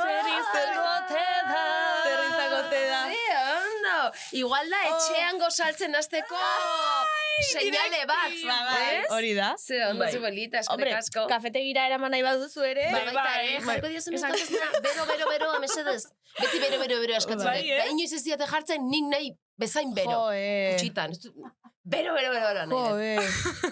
Zer izango te da? Zer izango te da? Ondo. Igual da etxean gozaltzen hasteko señale bat. Bai, hori da. Ze ondo, Bai. zu bolita, Hombre, eskerrik asko. kafetegira eraman nahi baduzu ere. Bai, baita, jarko diozu bero, mesedez. Beti bero eskatzen Bai, dut. Eta inoiz ez diate jartzen nik nahi bezain bero. Joe. Kutxitan. Bero nahi. Joe.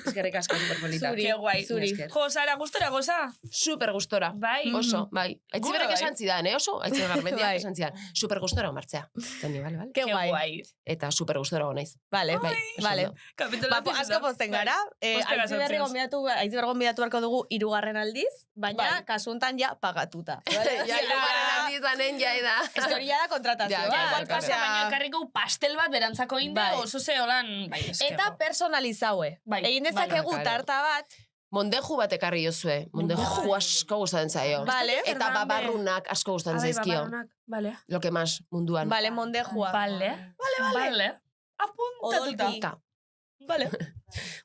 Eskerrik asko, superpolita. Zuri. Ke guai. Zuri. Jo, Sara, gustora goza. Super gustora. Bai. Oso, bai. Aitziberek Gure bai. esan zidan, oso? Aitziberek garmendiak Bai. esan zidan. Super gustora martzea. Tani, bale? Ke guai. Eta super gustora gonaiz. Vale, Bai, oso vale. ondo. Kapitolo Ba, asko pozten gara. Postega Aitziberri sortzeaz. gonbidatu beharko dugu 3. aldiz, baina Bai. kasuntan ja pagatuta. Vale? Ja, hirugarren aldizanen jaida. Ez que hori ja da kontratazioa. Ja, Igual claro. pasa, baina ekarriko pastel bat berantzako inde, Bai. oso ze holan, bai, eskego. Eta personalizaue. Bai, Egin dezakegu bai, claro. tarta bat. Mondeju bat ekarri jozue. Mondeju asko gustatzen zaio. Vale. Eta babarrunak asko gustatzen Bai, zaizkio. babarrunak, Vale. Lo que más munduan. Vale, mondejua. Vale. Vale. Apuntatuta. Ta. Vale.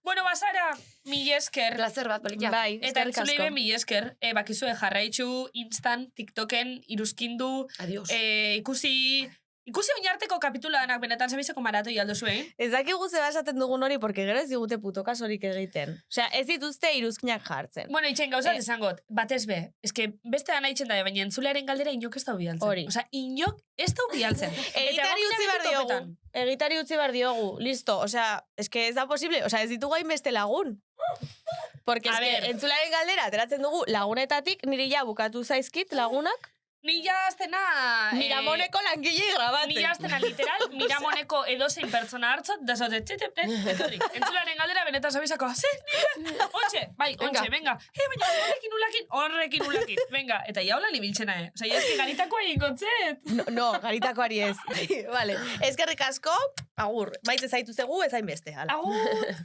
Bueno, Basara, mil esker. Placer bat, polita. Bai, Eta eskerrik entzulei asko. be mil esker. Bakizue jarraitzu, Instan, TikToken, iruzkindu, Adiós. ikusi oinarteko kapitulanak benetan zabizeko maratoi aldo zuen. Ez dakigu zeba esaten dugun hori, porque gero ez digute putokas horik egiten. Osea, ez dituzte iruzkinak jartzen. Bueno, itxen gauzat esangot, batez be, eske beste da nahi da, baina entzulearen galdera inok ez da bialtzen. Hori. Osea, inok ez da bialtzen. Egitari utzi behar diogu. Egitari utzi behar diogu. Listo. Osea, eske ez da posible. Osea, ez ditugu hainbeste lagun. Porque A eske ver. entzularen galdera ateratzen dugu lagunetatik, niri ja bukatu zaizkit lagunak. Ni jaztena... Miramoneko langilei grabatzen. Ni jaztena literal, Miramoneko edozein pertsona hartzot, da zote, etorri. Entzularen galdera benetan zabizako, ontxe, venga. Baina horrekin ulakin, venga. Eta jaula libiltzena, Osa, jazki garitakoa ingotzet. No, garitakoari ez. Vale, eskerrik asko, agur. Maite zaituztegu, ezain beste. Agur.